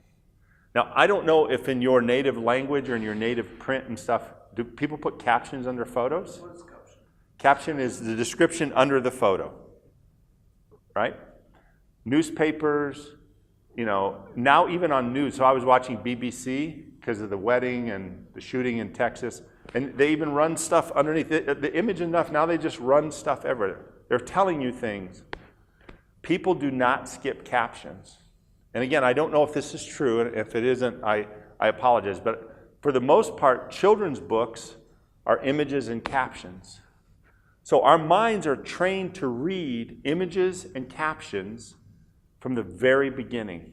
Now, I don't know if in your native language or in your native print and stuff, do people put captions under photos? What is caption? Caption is the description under the photo, right? Newspapers, now even on news. So I was watching BBC because of the wedding and the shooting in Texas, and they even run stuff underneath the image enough. Now they just run stuff everywhere. They're telling you things. People do not skip captions. And again, I don't know if this is true, and if it isn't, I apologize. But for the most part, children's books are images and captions. So our minds are trained to read images and captions from the very beginning.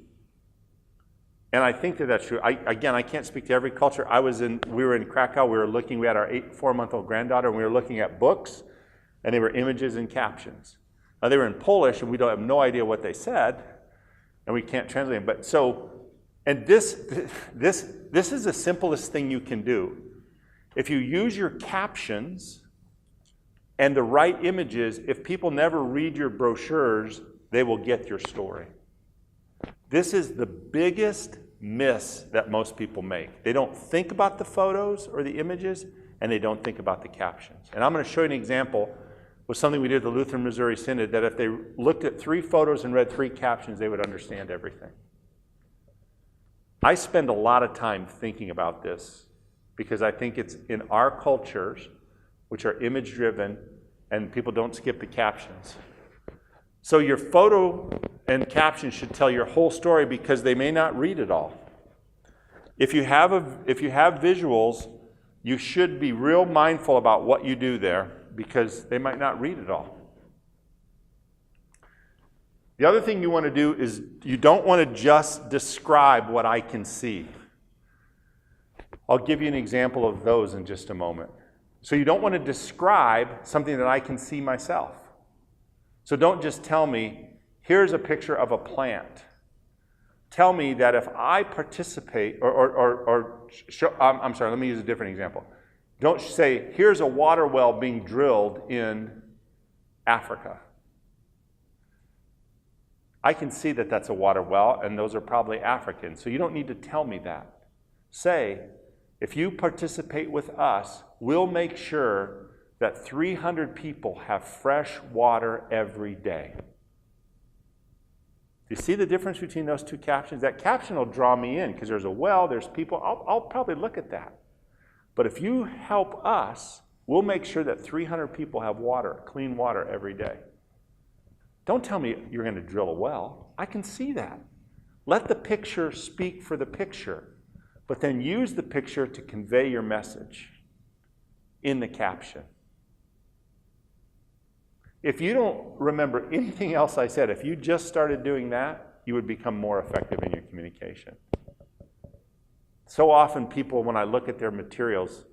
And I think that that's true. I can't speak to every culture. We were in Krakow. We had our 4-month-old granddaughter, and we were looking at books, and they were images and captions. Now, they were in Polish, and we don't have no idea what they said, and we can't translate them. But so, and this is the simplest thing you can do. If you use your captions and the right images, if people never read your brochures, they will get your story. This is the biggest miss that most people make. They don't think about the photos or the images, and they don't think about the captions. And I'm going to show you an example with something we did at the Lutheran Missouri Synod, that if they looked at 3 photos and read 3 captions, they would understand everything. I spend a lot of time thinking about this because I think it's in our cultures, which are image-driven, and people don't skip the captions. So your photo and caption should tell your whole story because they may not read it all. If you have visuals, you should be real mindful about what you do there because they might not read it all. The other thing you want to do is you don't want to just describe what I can see. I'll give you an example of those in just a moment. So you don't want to describe something that I can see myself. So don't just tell me, here's a picture of a plant. Tell me that if I participate, I'm sorry, let me use a different example. Don't say, here's a water well being drilled in Africa. I can see that that's a water well, and those are probably Africans, so you don't need to tell me that. Say, if you participate with us, we'll make sure that 300 people have fresh water every day. You see the difference between those two captions? That caption will draw me in because there's a well, there's people. I'll probably look at that. But if you help us, we'll make sure that 300 people have water, clean water every day. Don't tell me you're going to drill a well. I can see that. Let the picture speak for the picture, but then use the picture to convey your message in the caption. If you don't remember anything else I said, if you just started doing that, you would become more effective in your communication. So often people, when I look at their materials,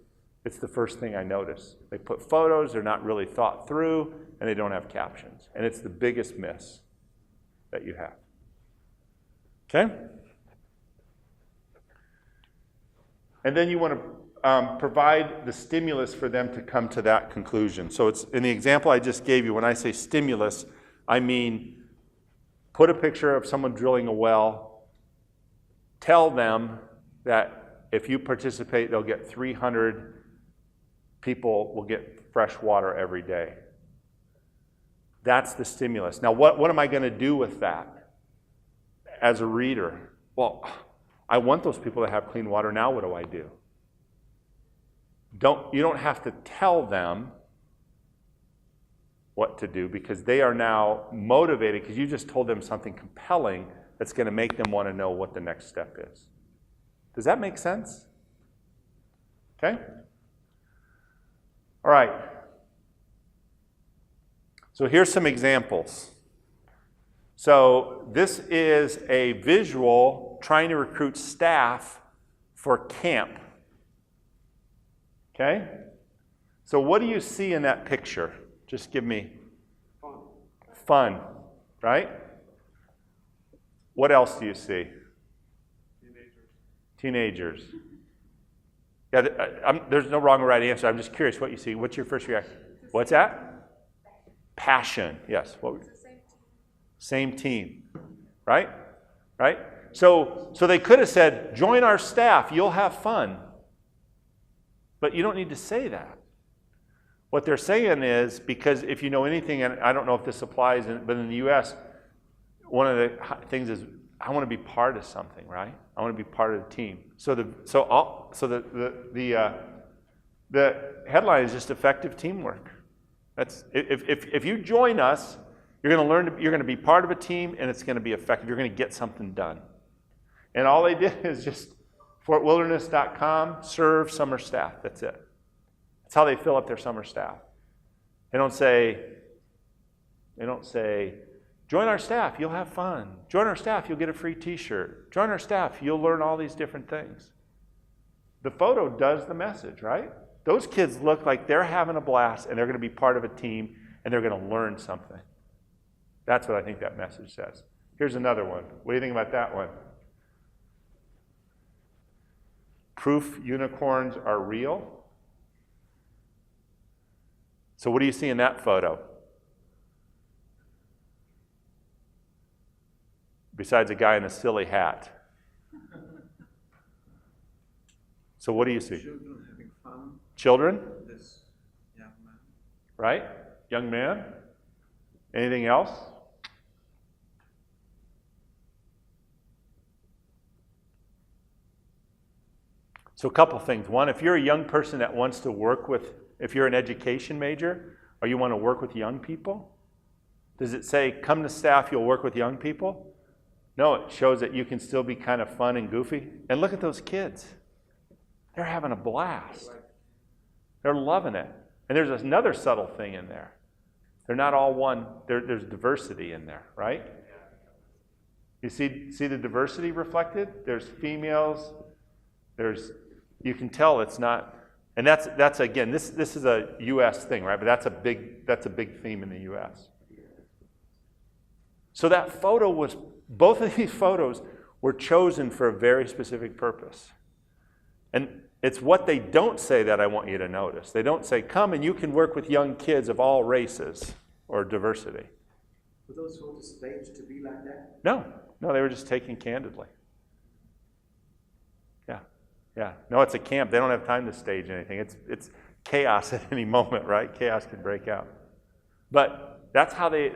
it's the first thing I notice. They put photos, they're not really thought through, and they don't have captions. And it's the biggest miss that you have. Okay? And then you want to provide the stimulus for them to come to that conclusion. So it's in the example I just gave you, when I say stimulus, I mean put a picture of someone drilling a well, tell them that if you participate, they'll get 300 people will get fresh water every day. That's the stimulus. Now, what am I going to do with that as a reader? Well, I want those people to have clean water. Now what do I do? You don't have to tell them what to do because they are now motivated because you just told them something compelling that's going to make them want to know what the next step is. Does that make sense? Okay? All right. So here's some examples. So this is a visual trying to recruit staff for camp. Okay? So what do you see in that picture? Just give me fun, right? What else do you see? Teenagers. Yeah, there's no wrong or right answer. I'm just curious what you see. What's your first reaction? What's that? Passion. Yes. Same team. Right? Right? So they could have said, join our staff, you'll have fun. But you don't need to say that. What they're saying is, because if you know anything, and I don't know if this applies, but in the U.S., one of the things is, I want to be part of something, right? I want to be part of the team. So the headline is just effective teamwork. That's if you join us, you're going to learn. You're going to be part of a team, and it's going to be effective. You're going to get something done. And all they did is just fortwilderness.com, serve summer staff. That's it. That's how they fill up their summer staff. They don't say, join our staff, you'll have fun. Join our staff, you'll get a free t-shirt. Join our staff, you'll learn all these different things. The photo does the message, right? Those kids look like they're having a blast and they're going to be part of a team and they're going to learn something. That's what I think that message says. Here's another one. What do you think about that one? Proof unicorns are real. So what do you see in that photo? Besides a guy in a silly hat. So what do you see? Children having fun. Children? This young man. Right? Young man? Anything else? So a couple things. One, if you're a young person that wants to work with, if you're an education major or you want to work with young people, does it say, come to staff, you'll work with young people? No, it shows that you can still be kind of fun and goofy. And look at those kids. They're having a blast. They're loving it. And there's another subtle thing in there. They're not all one. There's diversity in there, right? You see the diversity reflected? There's females. You can tell it's not, and that's again, this is a U.S. thing, right? But that's a big theme in the U.S. So that photo both of these photos were chosen for a very specific purpose. And it's what they don't say that I want you to notice. They don't say, come and you can work with young kids of all races or diversity. Were those photos staged to be like that? No, they were just taken candidly. Yeah. No, it's a camp. They don't have time to stage anything. It's chaos at any moment, right? Chaos can break out. But that's how they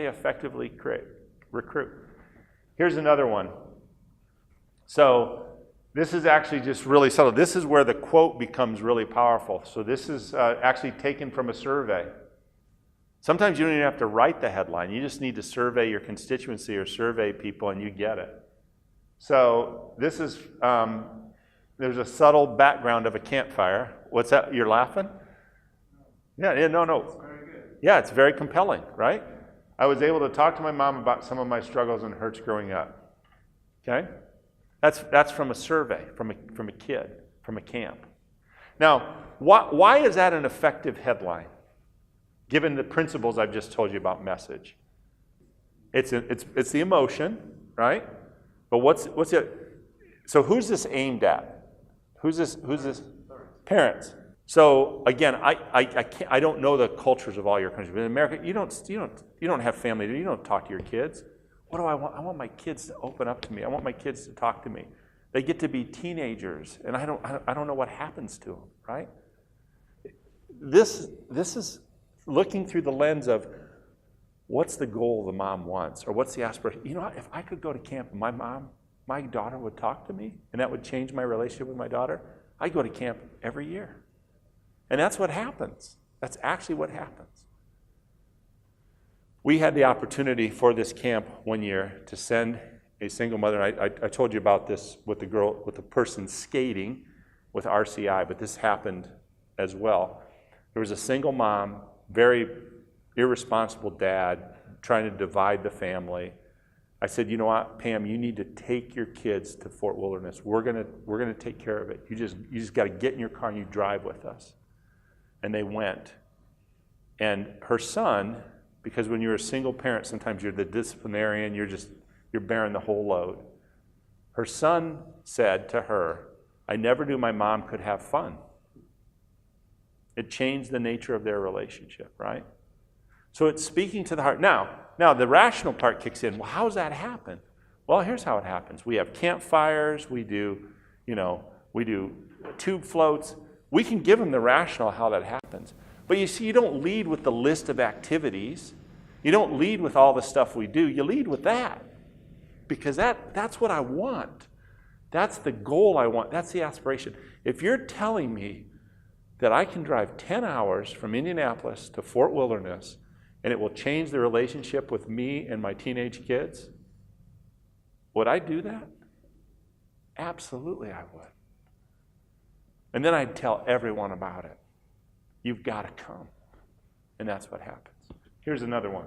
effectively recruit. Here's another one. So this is actually just really subtle. This is where the quote becomes really powerful. So this is actually taken from a survey. Sometimes you don't even have to write the headline. You just need to survey your constituency or survey people and you get it. So this is, there's a subtle background of a campfire. What's that? You're laughing? Yeah, no. It's very good. Yeah, it's very compelling, right? I was able to talk to my mom about some of my struggles and hurts growing up. Okay? That's from a survey, from a kid, from a camp. Now, why is that an effective headline, given the principles I've just told you about message? It's the emotion, right? But what's it? So who's this aimed at? Who's this? Parents. So again, I don't know the cultures of all your countries, but in America, you don't have family. You don't talk to your kids. What do I want? I want my kids to open up to me. I want my kids to talk to me. They get to be teenagers, and I don't know what happens to them, right? This is looking through the lens of what's the goal the mom wants, or what's the aspiration. You know what? If I could go to camp and my daughter would talk to me, and that would change my relationship with my daughter, I'd go to camp every year. And that's what happens. That's actually what happens. We had the opportunity for this camp one year to send a single mother. I told you about this with the person skating with RCI, but this happened as well. There was a single mom, very irresponsible dad, trying to divide the family. I said, you know what, Pam, you need to take your kids to Fort Wilderness. We're gonna take care of it. You just got to get in your car and you drive with us. And they went. And her son, because when you're a single parent, sometimes you're the disciplinarian, you're bearing the whole load. Her son said to her, I never knew my mom could have fun. It changed the nature of their relationship, right? So it's speaking to the heart. Now the rational part kicks in. Well, how does that happen? Well, here's how it happens. We have campfires. We do tube floats. We can give them the rational how that happens. But you see, you don't lead with the list of activities. You don't lead with all the stuff we do. You lead with that. Because that's what I want. That's the goal I want. That's the aspiration. If you're telling me that I can drive 10 hours from Indianapolis to Fort Wilderness and it will change the relationship with me and my teenage kids, would I do that? Absolutely I would. And then I'd tell everyone about it. You've got to come. And that's what happens. Here's another one.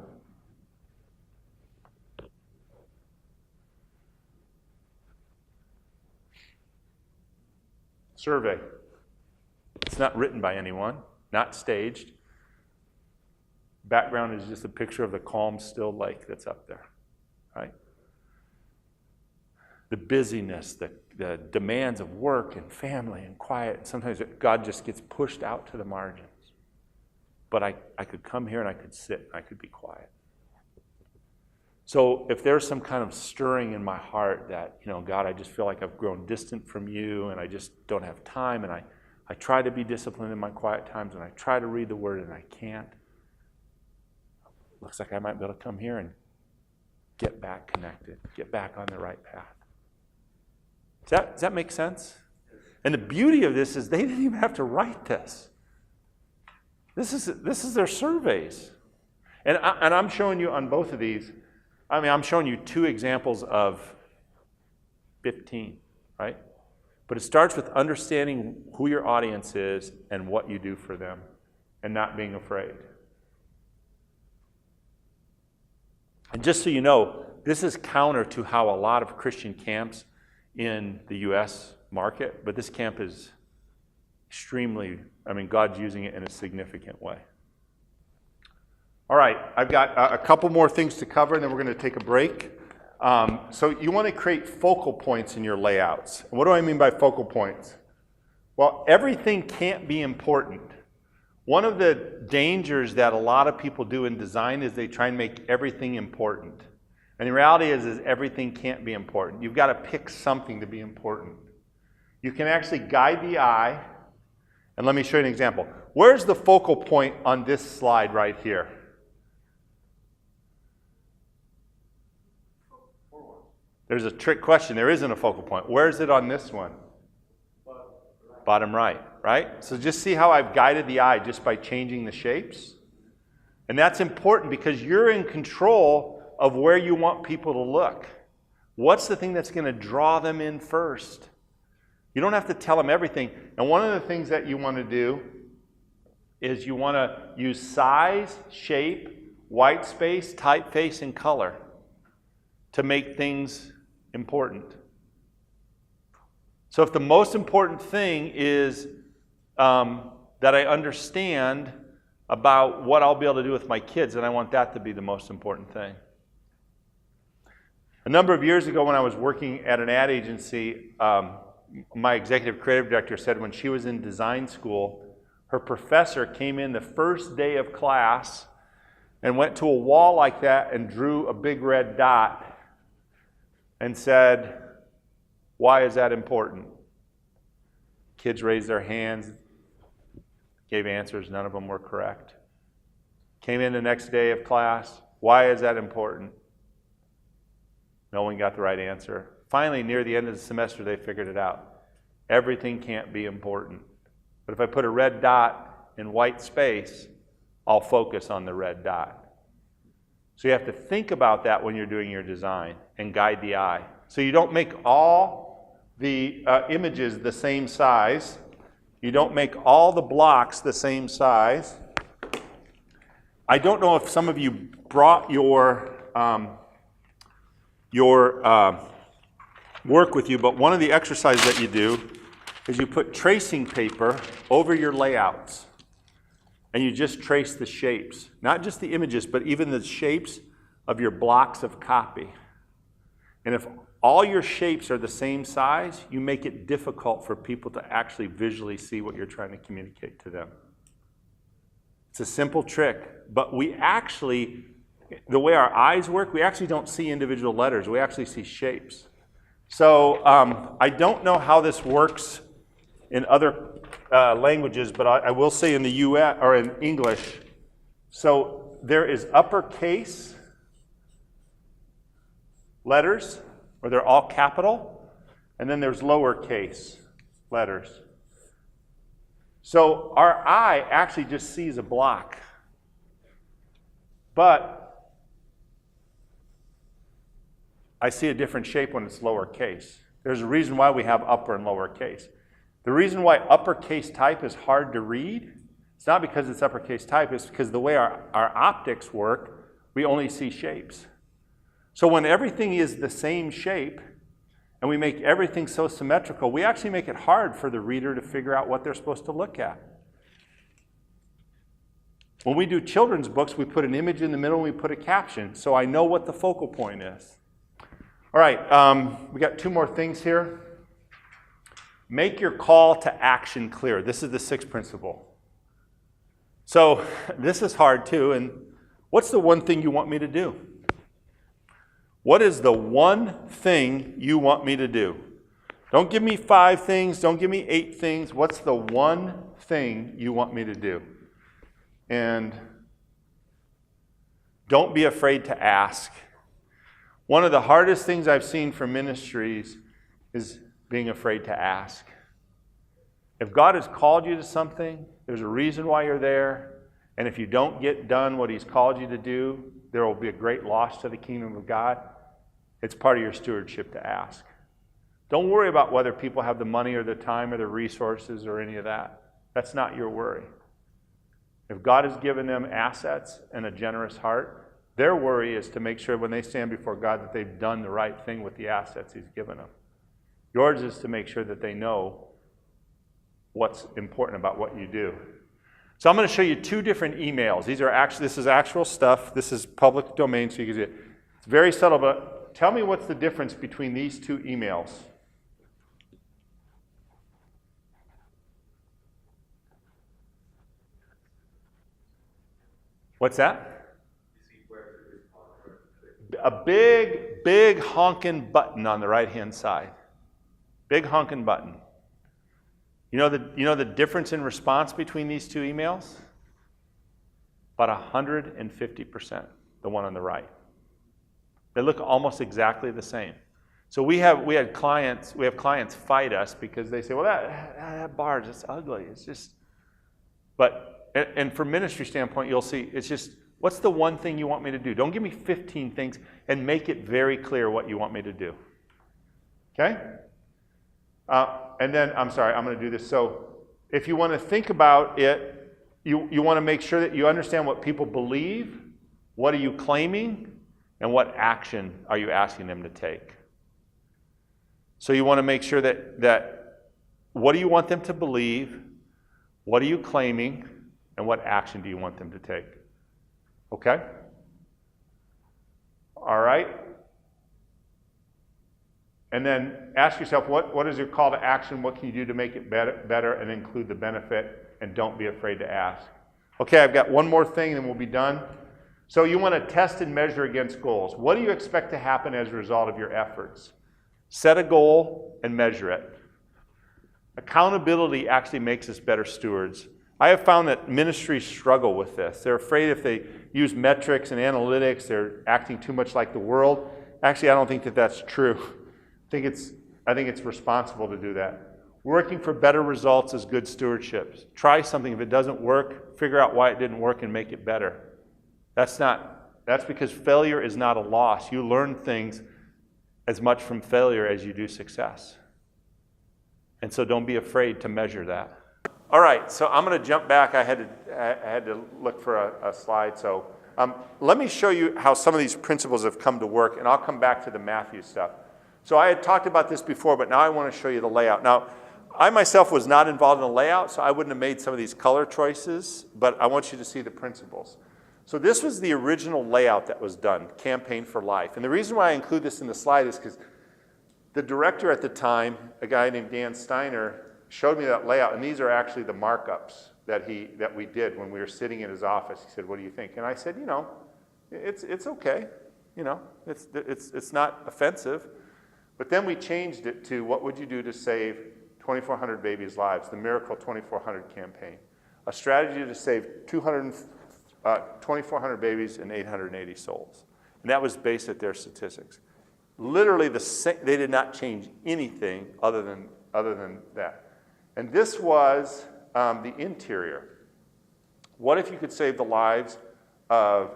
Survey. It's not written by anyone, not staged. Background is just a picture of the calm, still lake that's up there, right? The busyness, the demands of work and family and quiet. And sometimes God just gets pushed out to the margins. But I could come here and I could sit and I could be quiet. So if there's some kind of stirring in my heart that, God, I just feel like I've grown distant from you and I just don't have time, and I try to be disciplined in my quiet times and I try to read the word and I can't, looks like I might be able to come here and get back connected, get back on the right path. Does that make sense? And the beauty of this is they didn't even have to write this. This is their surveys. And I'm showing you on both of these, I'm showing you 2 examples of 15, right? But it starts with understanding who your audience is and what you do for them and not being afraid. And just so you know, this is counter to how a lot of Christian camps in the U.S. market, but this camp is extremely, God's using it in a significant way. All right, I've got a couple more things to cover, and then we're going to take a break. So you want to create focal points in your layouts. And what do I mean by focal points? Well, everything can't be important. One of the dangers that a lot of people do in design is they try and make everything important. And the reality is everything can't be important. You've got to pick something to be important. You can actually guide the eye. And let me show you an example. Where's the focal point on this slide right here? There's a trick question. There isn't a focal point. Where is it on this one? Bottom right, right? So just see how I've guided the eye just by changing the shapes. And that's important because you're in control of where you want people to look. What's the thing that's going to draw them in first? You don't have to tell them everything. And one of the things that you want to do is you want to use size, shape, white space, typeface, and color to make things important. So if the most important thing is that I understand about what I'll be able to do with my kids, then I want that to be the most important thing. A number of years ago when I was working at an ad agency, my executive creative director said when she was in design school, her professor came in the first day of class and went to a wall like that and drew a big red dot and said, "Why is that important?" Kids raised their hands, gave answers, none of them were correct. Came in the next day of class, "Why is that important?" No one got the right answer. Finally, near the end of the semester, they figured it out. Everything can't be important. But if I put a red dot in white space, I'll focus on the red dot. So you have to think about that when you're doing your design and guide the eye. So you don't make all the images the same size. You don't make all the blocks the same size. I don't know if some of you brought your work with you, but one of the exercises that you do is you put tracing paper over your layouts. And you just trace the shapes. Not just the images, but even the shapes of your blocks of copy. And if all your shapes are the same size, you make it difficult for people to actually visually see what you're trying to communicate to them. It's a simple trick, but we actually, the way our eyes work, we actually don't see individual letters. We actually see shapes. So I don't know how this works in other languages, but I will say in the U.S. or in English. So there is uppercase letters, where they're all capital, and then there's lowercase letters. So our eye actually just sees a block. But I see a different shape when it's lowercase. There's a reason why we have upper and lowercase. The reason why uppercase type is hard to read, it's not because it's uppercase type, it's because the way our optics work, we only see shapes. So when everything is the same shape, and we make everything so symmetrical, we actually make it hard for the reader to figure out what they're supposed to look at. When we do children's books, we put an image in the middle and we put a caption, so I know what the focal point is. All right, we got 2 more things here. Make your call to action clear. This is the 6th principle. So this is hard too, and what's the one thing you want me to do? What is the one thing you want me to do? Don't give me 5 things, don't give me 8 things. What's the one thing you want me to do? And don't be afraid to ask. One of the hardest things I've seen for ministries is being afraid to ask. If God has called you to something, there's a reason why you're there. And if you don't get done what he's called you to do, there will be a great loss to the kingdom of God. It's part of your stewardship to ask. Don't worry about whether people have the money or the time or the resources or any of that. That's not your worry. If God has given them assets and a generous heart, their worry is to make sure when they stand before God that they've done the right thing with the assets he's given them. Yours is to make sure that they know what's important about what you do. So I'm going to show you two different emails. This is actual stuff. This is public domain, so you can see it. It's very subtle, but tell me what's the difference between these two emails. What's that? A big honking button on the right-hand side. Big honking button. You know the difference in response between these two emails? About 150%, the one on the right. They look almost exactly the same. So we have clients fight us because they say, well, that bar is just ugly. It's just, and from ministry standpoint, you'll see, it's just, what's the one thing you want me to do? Don't give me 15 things, and make it very clear what you want me to do. Okay? And then, I'm sorry, I'm going to do this. So if you want to think about it, you want to make sure that you understand what people believe, what are you claiming, and what action are you asking them to take. So you want to make sure that what do you want them to believe, what are you claiming, and what action do you want them to take? Okay? All right? And then ask yourself, what is your call to action? What can you do to make it better and include the benefit? And don't be afraid to ask. Okay, I've got one more thing and we'll be done. So you want to test and measure against goals. What do you expect to happen as a result of your efforts? Set a goal and measure it. Accountability actually makes us better stewards. I have found that ministries struggle with this. They're afraid if they use metrics and analytics, they're acting too much like the world. Actually, I don't think that that's true. I think it's responsible to do that. Working for better results is good stewardship. Try something. If it doesn't work, figure out why it didn't work and make it better. That's because failure is not a loss. You learn things as much from failure as you do success. And so don't be afraid to measure that. All right, so I'm going to jump back. I had to look for a slide. So let me show you how some of these principles have come to work, and I'll come back to the Matthew stuff. So I had talked about this before, but now I want to show you the layout. Now, I myself was not involved in the layout, so I wouldn't have made some of these color choices, but I want you to see the principles. So this was the original layout that was done, Campaign for Life. And the reason why I include this in the slide is because the director at the time, a guy named Dan Steiner, showed me that layout, and these are actually the markups that we did when we were sitting in his office. He said, "What do you think?" And I said, it's okay. It's not offensive. But then we changed it to what would you do to save 2,400 babies' lives, the Miracle 2400 campaign. A strategy to save 2,400 babies and 880 souls. And that was based at their statistics. Literally, they did not change anything other than that. And this was the interior. What if you could save the lives of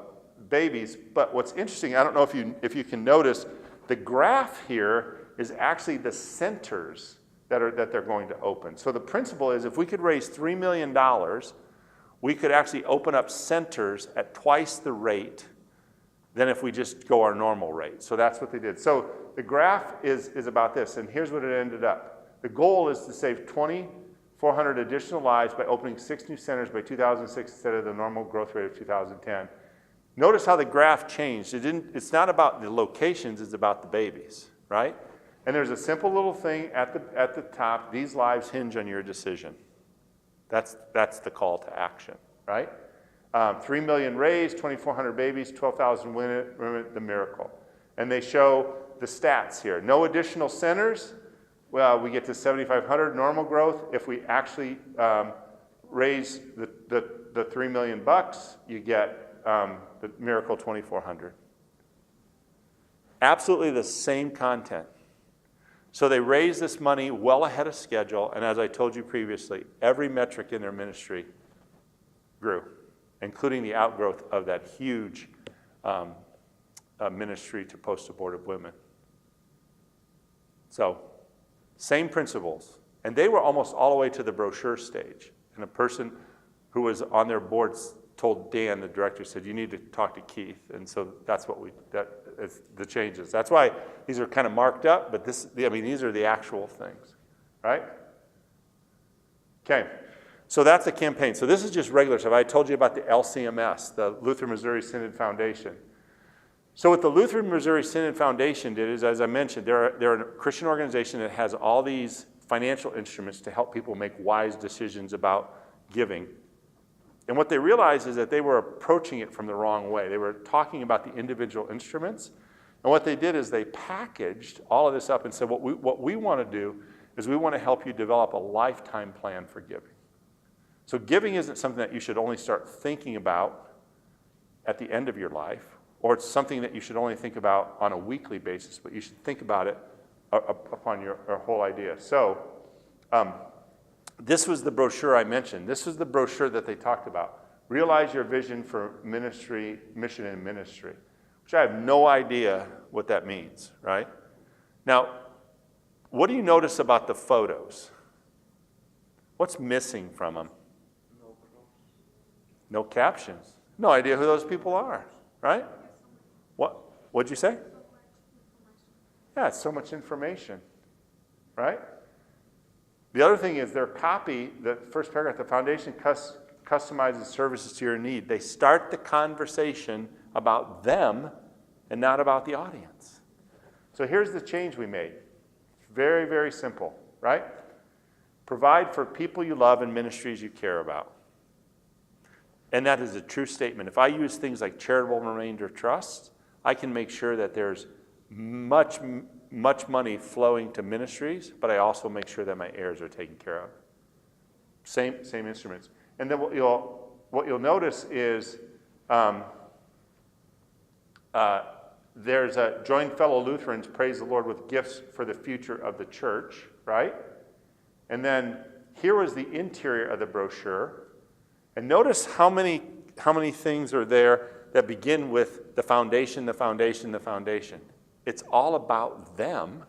babies? But what's interesting, I don't know if you can notice, the graph here is actually the centers that they're going to open. So the principle is if we could raise $3 million, we could actually open up centers at twice the rate than if we just go our normal rate. So that's what they did. So the graph is about this, and here's what it ended up. The goal is to save 2,400 additional lives by opening 6 new centers by 2006 instead of the normal growth rate of 2010. Notice how the graph changed. It's not about the locations, it's about the babies, right? And there's a simple little thing at the top. These lives hinge on your decision. That's the call to action, right? 3 million raised, 2,400 babies, 12,000 women, the miracle. And they show the stats here. No additional centers. Well, we get to 7,500 normal growth. If we actually raise the $3 million, you get the Miracle 2400. Absolutely the same content. So they raised this money well ahead of schedule, and as I told you previously, every metric in their ministry grew, including the outgrowth of that huge ministry to post-abortive women. So, same principles. And they were almost all the way to the brochure stage. And a person who was on their board told Dan, the director, said, you need to talk to Keith. And so that's what it's the changes. That's why these are kind of marked up, but these are the actual things, right? Okay, so that's the campaign. So this is just regular stuff. I told you about the LCMS, the Lutheran Missouri Synod Foundation. So what the Lutheran Missouri Synod Foundation did is, as I mentioned, they're a Christian organization that has all these financial instruments to help people make wise decisions about giving. And what they realized is that they were approaching it from the wrong way. They were talking about the individual instruments. And what they did is they packaged all of this up and said, what we want to do is we want to help you develop a lifetime plan for giving. So giving isn't something that you should only start thinking about at the end of your life, or it's something that you should only think about on a weekly basis, but you should think about it upon your whole idea. So this was the brochure I mentioned. This was the brochure that they talked about. Realize your vision for ministry, mission and ministry, which I have no idea what that means, right? Now, what do you notice about the photos? What's missing from them? No captions. No idea who those people are, right? What'd you say? Yeah, it's so much information, right? The other thing is their copy, the first paragraph, the foundation customizes services to your need. They start the conversation about them and not about the audience. So here's the change we made. Very, very simple, right? Provide for people you love and ministries you care about. And that is a true statement. If I use things like charitable remainder trust, I can make sure that there's much money flowing to ministries, but I also make sure that my heirs are taken care of. Same instruments. And then what you'll notice is there's a join fellow Lutherans, praise the Lord with gifts for the future of the church, right? And then here was the interior of the brochure. And notice how many things are there that begin with the foundation, the foundation, the foundation. It's all about them.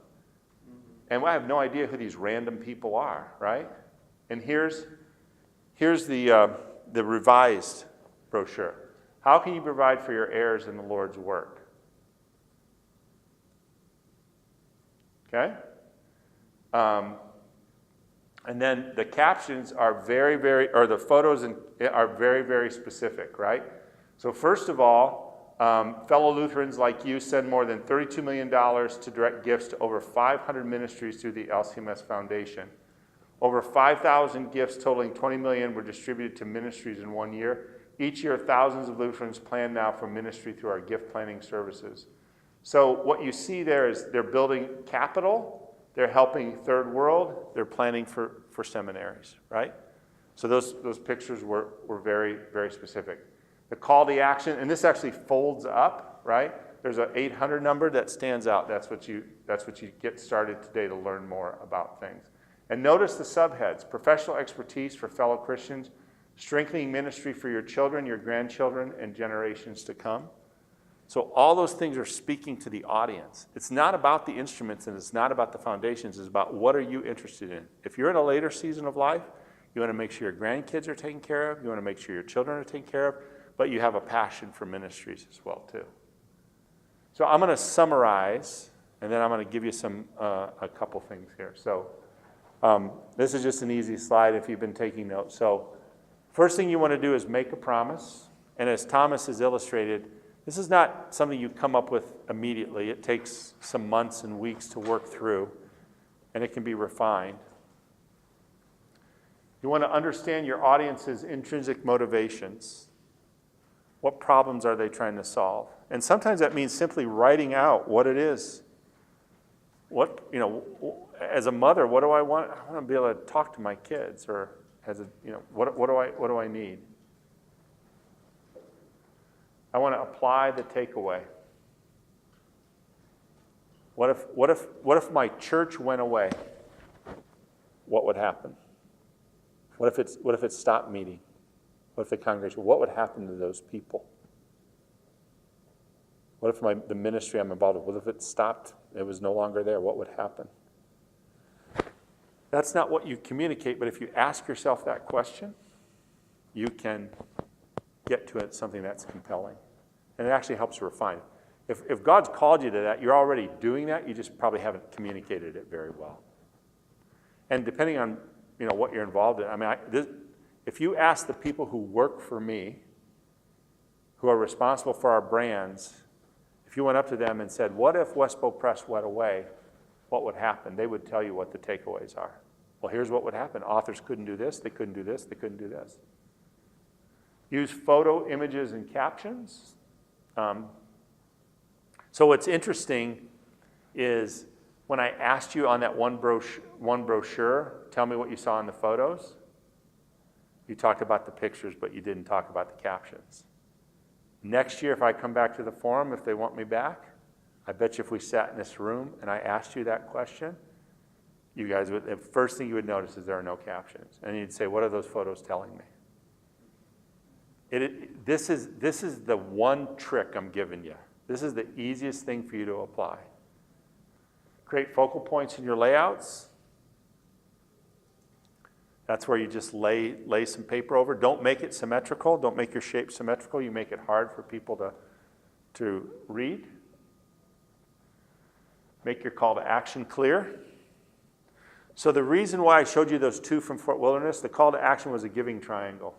And I have no idea who these random people are, right? And here's the revised brochure. How can you provide for your heirs in the Lord's work? Okay? And then the captions are the photos are very, very specific, right? So first of all, fellow Lutherans like you send more than $32 million to direct gifts to over 500 ministries through the LCMS Foundation. Over 5,000 gifts totaling $20 million were distributed to ministries in 1 year. Each year, thousands of Lutherans plan now for ministry through our gift planning services. So what you see there is they're building capital, they're helping third world, they're planning for seminaries, right? So those pictures were very, very specific. The call to action, and this actually folds up, right? There's an 800 number that stands out. That's what you get started today to learn more about things. And notice the subheads: professional expertise for fellow Christians, strengthening ministry for your children, your grandchildren, and generations to come. So all those things are speaking to the audience. It's not about the instruments and it's not about the foundations. It's about what are you interested in. If you're in a later season of life, you want to make sure your grandkids are taken care of. You want to make sure your children are taken care of. But you have a passion for ministries as well, too. So I'm going to summarize, and then I'm going to give you a couple things here. So this is just an easy slide if you've been taking notes. So first thing you want to do is make a promise. And as Thomas has illustrated, this is not something you come up with immediately. It takes some months and weeks to work through, and it can be refined. You want to understand your audience's intrinsic motivations. What problems are they trying to solve? And sometimes that means simply writing out what it is. As a mother, what do I want? I want to be able to talk to my kids, or what do I need? I want to apply the takeaway. What if my church went away? What would happen? What if it stopped meeting? What if the congregation? What would happen to those people? What if the ministry I'm involved with? What if it stopped? It was no longer there. What would happen? That's not what you communicate, but if you ask yourself that question, you can get to it, something that's compelling. And it actually helps refine it. If God's called you to that, you're already doing that, you just probably haven't communicated it very well. And depending on what you're involved in, if you ask the people who work for me, who are responsible for our brands, if you went up to them and said, what if Westbow Press went away, what would happen? They would tell you what the takeaways are. Well, here's what would happen. Authors couldn't do this, they couldn't do this, they couldn't do this. Use photo, images, and captions. So what's interesting is when I asked you on that one brochure, tell me what you saw in the photos. You talked about the pictures, but you didn't talk about the captions. Next year, if I come back to the forum, if they want me back, I bet you if we sat in this room and I asked you that question, you guys would, the first thing you would notice is there are no captions. And you'd say, what are those photos telling me? This is the one trick I'm giving you. This is the easiest thing for you to apply. Create focal points in your layouts. That's where you just lay some paper over. Don't make it symmetrical. Don't make your shape symmetrical. You make it hard for people to read. Make your call to action clear. So the reason why I showed you those two from Fort Wilderness, the call to action was a giving triangle.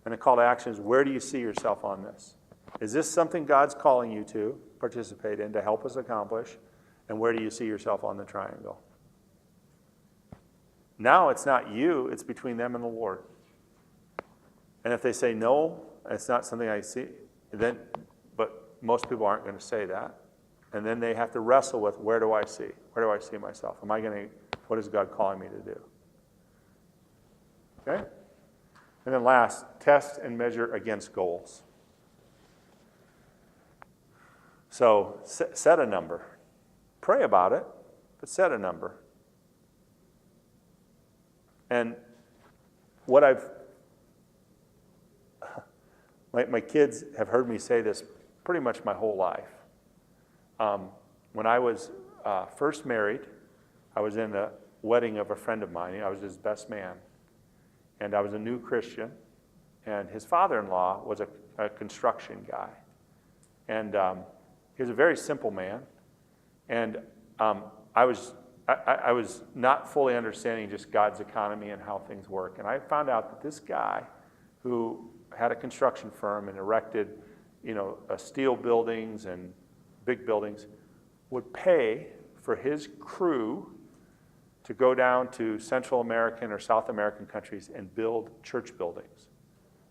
And the call to action is, where do you see yourself on this? Is this something God's calling you to participate in, to help us accomplish? And where do you see yourself on the triangle? Now it's not you, it's between them and the Lord. And if they say, no, it's not something I see, but most people aren't going to say that. And then they have to wrestle with, where do I see? Where do I see myself? What is God calling me to do? Okay? And then last, test and measure against goals. So set a number. Pray about it, but set a number. And what my kids have heard me say this pretty much my whole life. When I was first married, I was in the wedding of a friend of mine. I was his best man. And I was a new Christian. And his father-in-law was a construction guy. And he was a very simple man. And I was not fully understanding just God's economy and how things work. And I found out that this guy who had a construction firm and erected, steel buildings and big buildings would pay for his crew to go down to Central American or South American countries and build church buildings.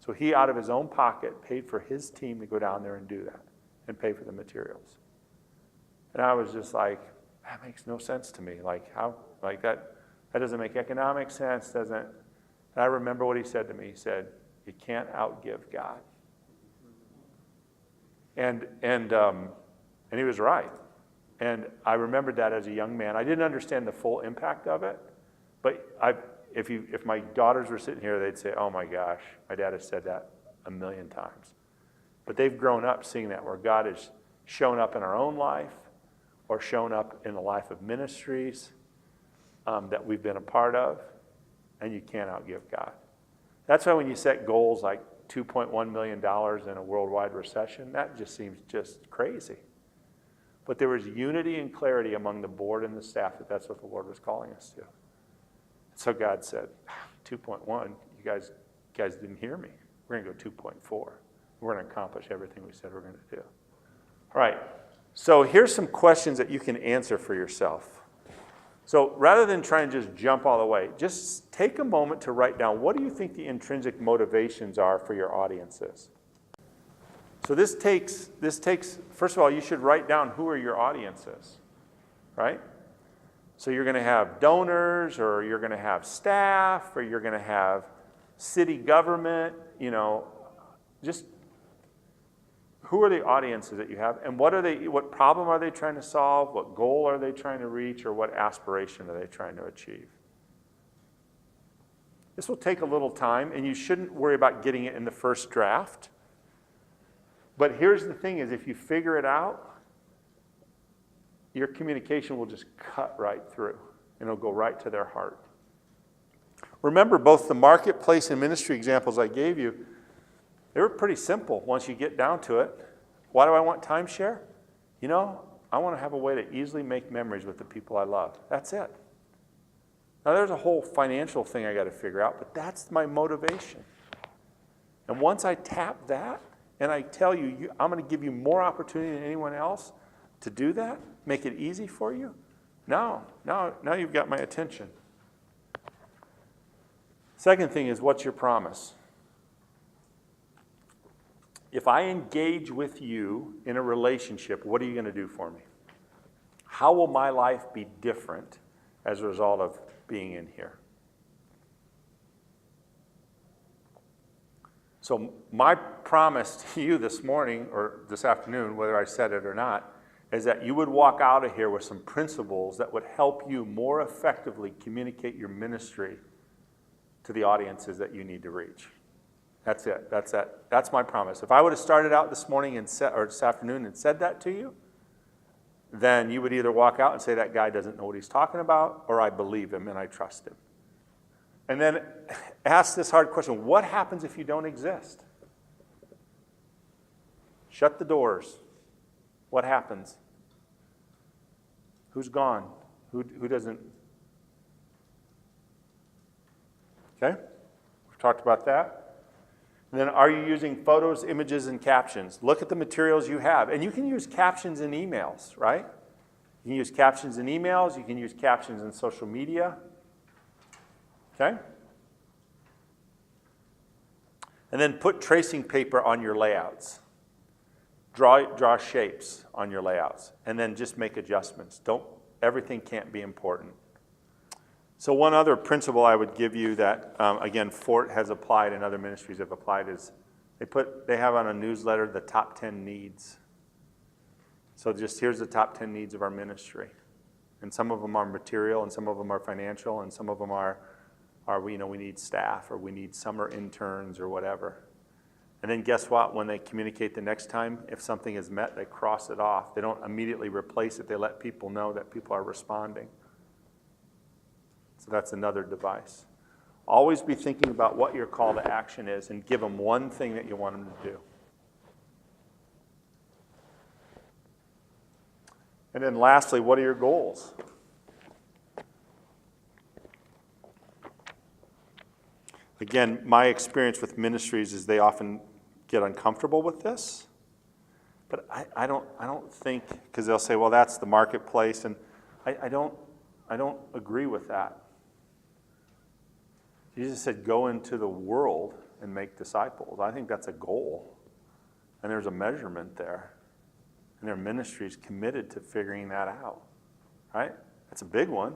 So he, out of his own pocket, paid for his team to go down there and do that and pay for the materials. And I was just like, that makes no sense to me. That doesn't make economic sense, doesn't. And I remember what he said to me. He said, you can't outgive God. And he was right. And I remembered that as a young man. I didn't understand the full impact of it, but if my daughters were sitting here, they'd say, oh my gosh, my dad has said that 1,000,000 times. But they've grown up seeing that, where God has shown up in our own life or shown up in the life of ministries that we've been a part of, and you can't outgive God. That's why when you set goals like $2.1 million in a worldwide recession, that just seems just crazy. But there was unity and clarity among the board and the staff that's what the Lord was calling us to. So God said, 2.1, you guys didn't hear me. We're going to go 2.4. We're going to accomplish everything we said we're going to do. All right, so here's some questions that you can answer for yourself. So rather than trying to just jump all the way, just take a moment to write down, what do you think the intrinsic motivations are for your audiences? So this takes, first of all, you should write down who are your audiences, right? So you're going to have donors, or you're going to have staff, or you're going to have city government, just who are the audiences that you have, and what problem are they trying to solve, what goal are they trying to reach, or what aspiration are they trying to achieve? This will take a little time, and you shouldn't worry about getting it in the first draft. But here's the thing is, if you figure it out, your communication will just cut right through, and it'll go right to their heart. Remember, both the marketplace and ministry examples I gave you, they were pretty simple once you get down to it. Why do I want timeshare? You know, I want to have a way to easily make memories with the people I love. That's it. Now, there's a whole financial thing I got to figure out, but that's my motivation. And once I tap that, and I tell you, I'm going to give you more opportunity than anyone else to do that, make it easy for you, now you've got my attention. Second thing is, what's your promise? If I engage with you in a relationship, what are you going to do for me? How will my life be different as a result of being in here? So my promise to you this morning or this afternoon, whether I said it or not, is that you would walk out of here with some principles that would help you more effectively communicate your ministry to the audiences that you need to reach. That's it. That's my promise. If I would have started out this morning or this afternoon and said that to you, then you would either walk out and say that guy doesn't know what he's talking about, or I believe him and I trust him. And then ask this hard question: what happens if you don't exist? Shut the doors. What happens? Who's gone? Who doesn't? Okay? We've talked about that. And then, are you using photos, images, and captions? Look at the materials you have. And you can use captions in emails, right? You can use captions in emails. You can use captions in social media. Okay? And then put tracing paper on your layouts. Draw shapes on your layouts. And then just make adjustments. Everything can't be important. So one other principle I would give you that, again, Fort has applied and other ministries have applied is they have on a newsletter the top 10 needs. So just here's the top 10 needs of our ministry. And some of them are material, and some of them are financial, and some of them are we need staff, or we need summer interns, or whatever. And then guess what? When they communicate the next time, if something is met, they cross it off. They don't immediately replace it. They let people know that people are responding. So that's another device. Always be thinking about what your call to action is and give them one thing that you want them to do. And then lastly, what are your goals? Again, my experience with ministries is they often get uncomfortable with this. But I don't think, because they'll say, well, that's the marketplace, and I don't agree with that. Jesus said, go into the world and make disciples. I think that's a goal. And there's a measurement there. And their ministry is committed to figuring that out. Right? That's a big one.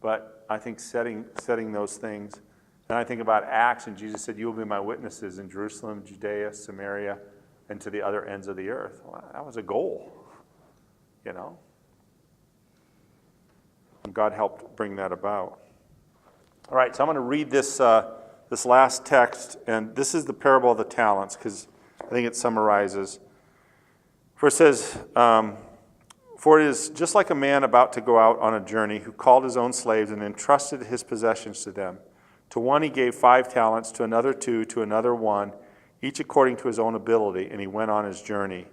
But I think setting those things. And I think about Acts, and Jesus said, you will be my witnesses in Jerusalem, Judea, Samaria, and to the other ends of the earth. Well, that was a goal. You know? And God helped bring that about. All right, so I'm going to read this last text, and this is the parable of the talents, because I think it summarizes. For it says, for it is just like a man about to go out on a journey who called his own slaves and entrusted his possessions to them. To one he gave 5 talents, to another 2, to another 1, each according to his own ability, and he went on his journey.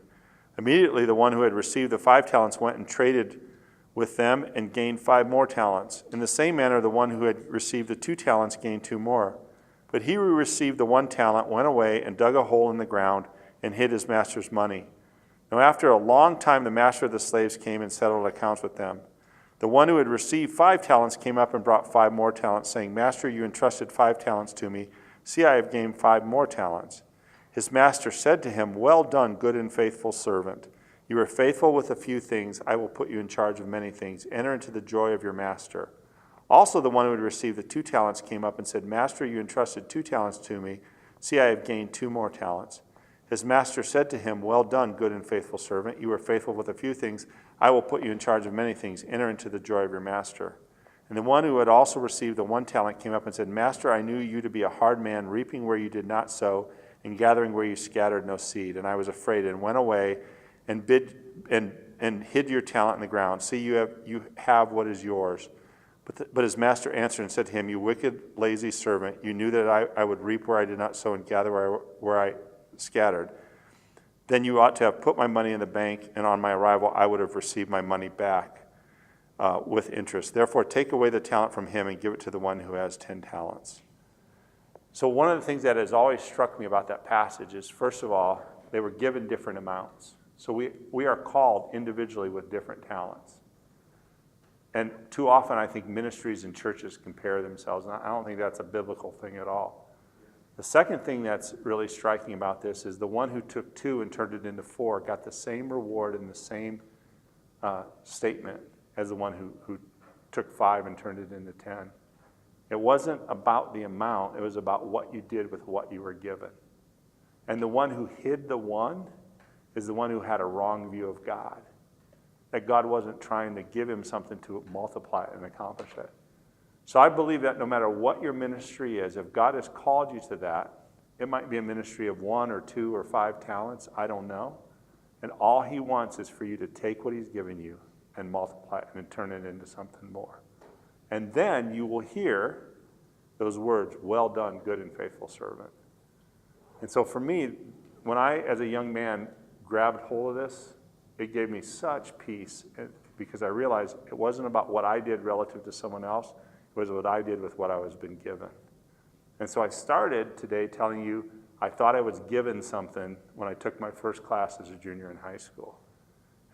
Immediately the one who had received the 5 talents went and traded with them and gained 5 more talents. In the same manner, the one who had received the 2 talents gained 2 more. But he who received the 1 talent went away and dug a hole in the ground and hid his master's money. Now after a long time, the master of the slaves came and settled accounts with them. The one who had received 5 talents came up and brought 5 more talents, saying, Master, you entrusted 5 talents to me. See, I have gained 5 more talents. His master said to him, Well done, good and faithful servant. You are faithful with a few things. I will put you in charge of many things. Enter into the joy of your master. Also the one who had received the 2 talents came up and said, Master, you entrusted 2 talents to me. See, I have gained 2 more talents. His master said to him, well done, good and faithful servant. You were faithful with a few things. I will put you in charge of many things. Enter into the joy of your master. And the one who had also received the 1 talent came up and said, Master, I knew you to be a hard man, reaping where you did not sow, and gathering where you scattered no seed. And I was afraid, and went away and hid your talent in the ground. See, you have what is yours. But his master answered and said to him, You wicked, lazy servant, you knew that I would reap where I did not sow and gather where I scattered. Then you ought to have put my money in the bank, and on my arrival I would have received my money back with interest. Therefore, take away the talent from him and give it to the one who has 10 talents. So one of the things that has always struck me about that passage is, first of all, they were given different amounts. So we are called individually with different talents. And too often I think ministries and churches compare themselves, and I don't think that's a biblical thing at all. The second thing that's really striking about this is the one who took 2 and turned it into 4 got the same reward and the same statement as the one who took 5 and turned it into 10. It wasn't about the amount, it was about what you did with what you were given. And the one who hid the 1 is the one who had a wrong view of God. That God wasn't trying to give him something to multiply it and accomplish it. So I believe that no matter what your ministry is, if God has called you to that, it might be a ministry of 1 or 2 or 5 talents, I don't know. And all he wants is for you to take what he's given you and multiply it and turn it into something more. And then you will hear those words, well done, good and faithful servant. And so for me, when I, as a young man, grabbed hold of this, it gave me such peace because I realized it wasn't about what I did relative to someone else. It was what I did with what I was been given. And so I started today telling you I thought I was given something when I took my first class as a junior in high school.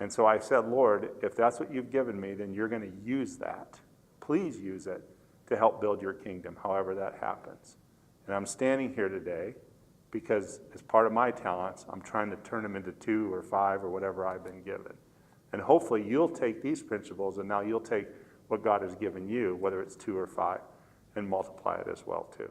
And so I said, Lord, if that's what you've given me, then you're going to use that. Please use it to help build your kingdom, however that happens. And I'm standing here today because as part of my talents, I'm trying to turn them into 2 or 5 or whatever I've been given. And hopefully you'll take these principles and now you'll take what God has given you, whether it's 2 or 5, and multiply it as well too.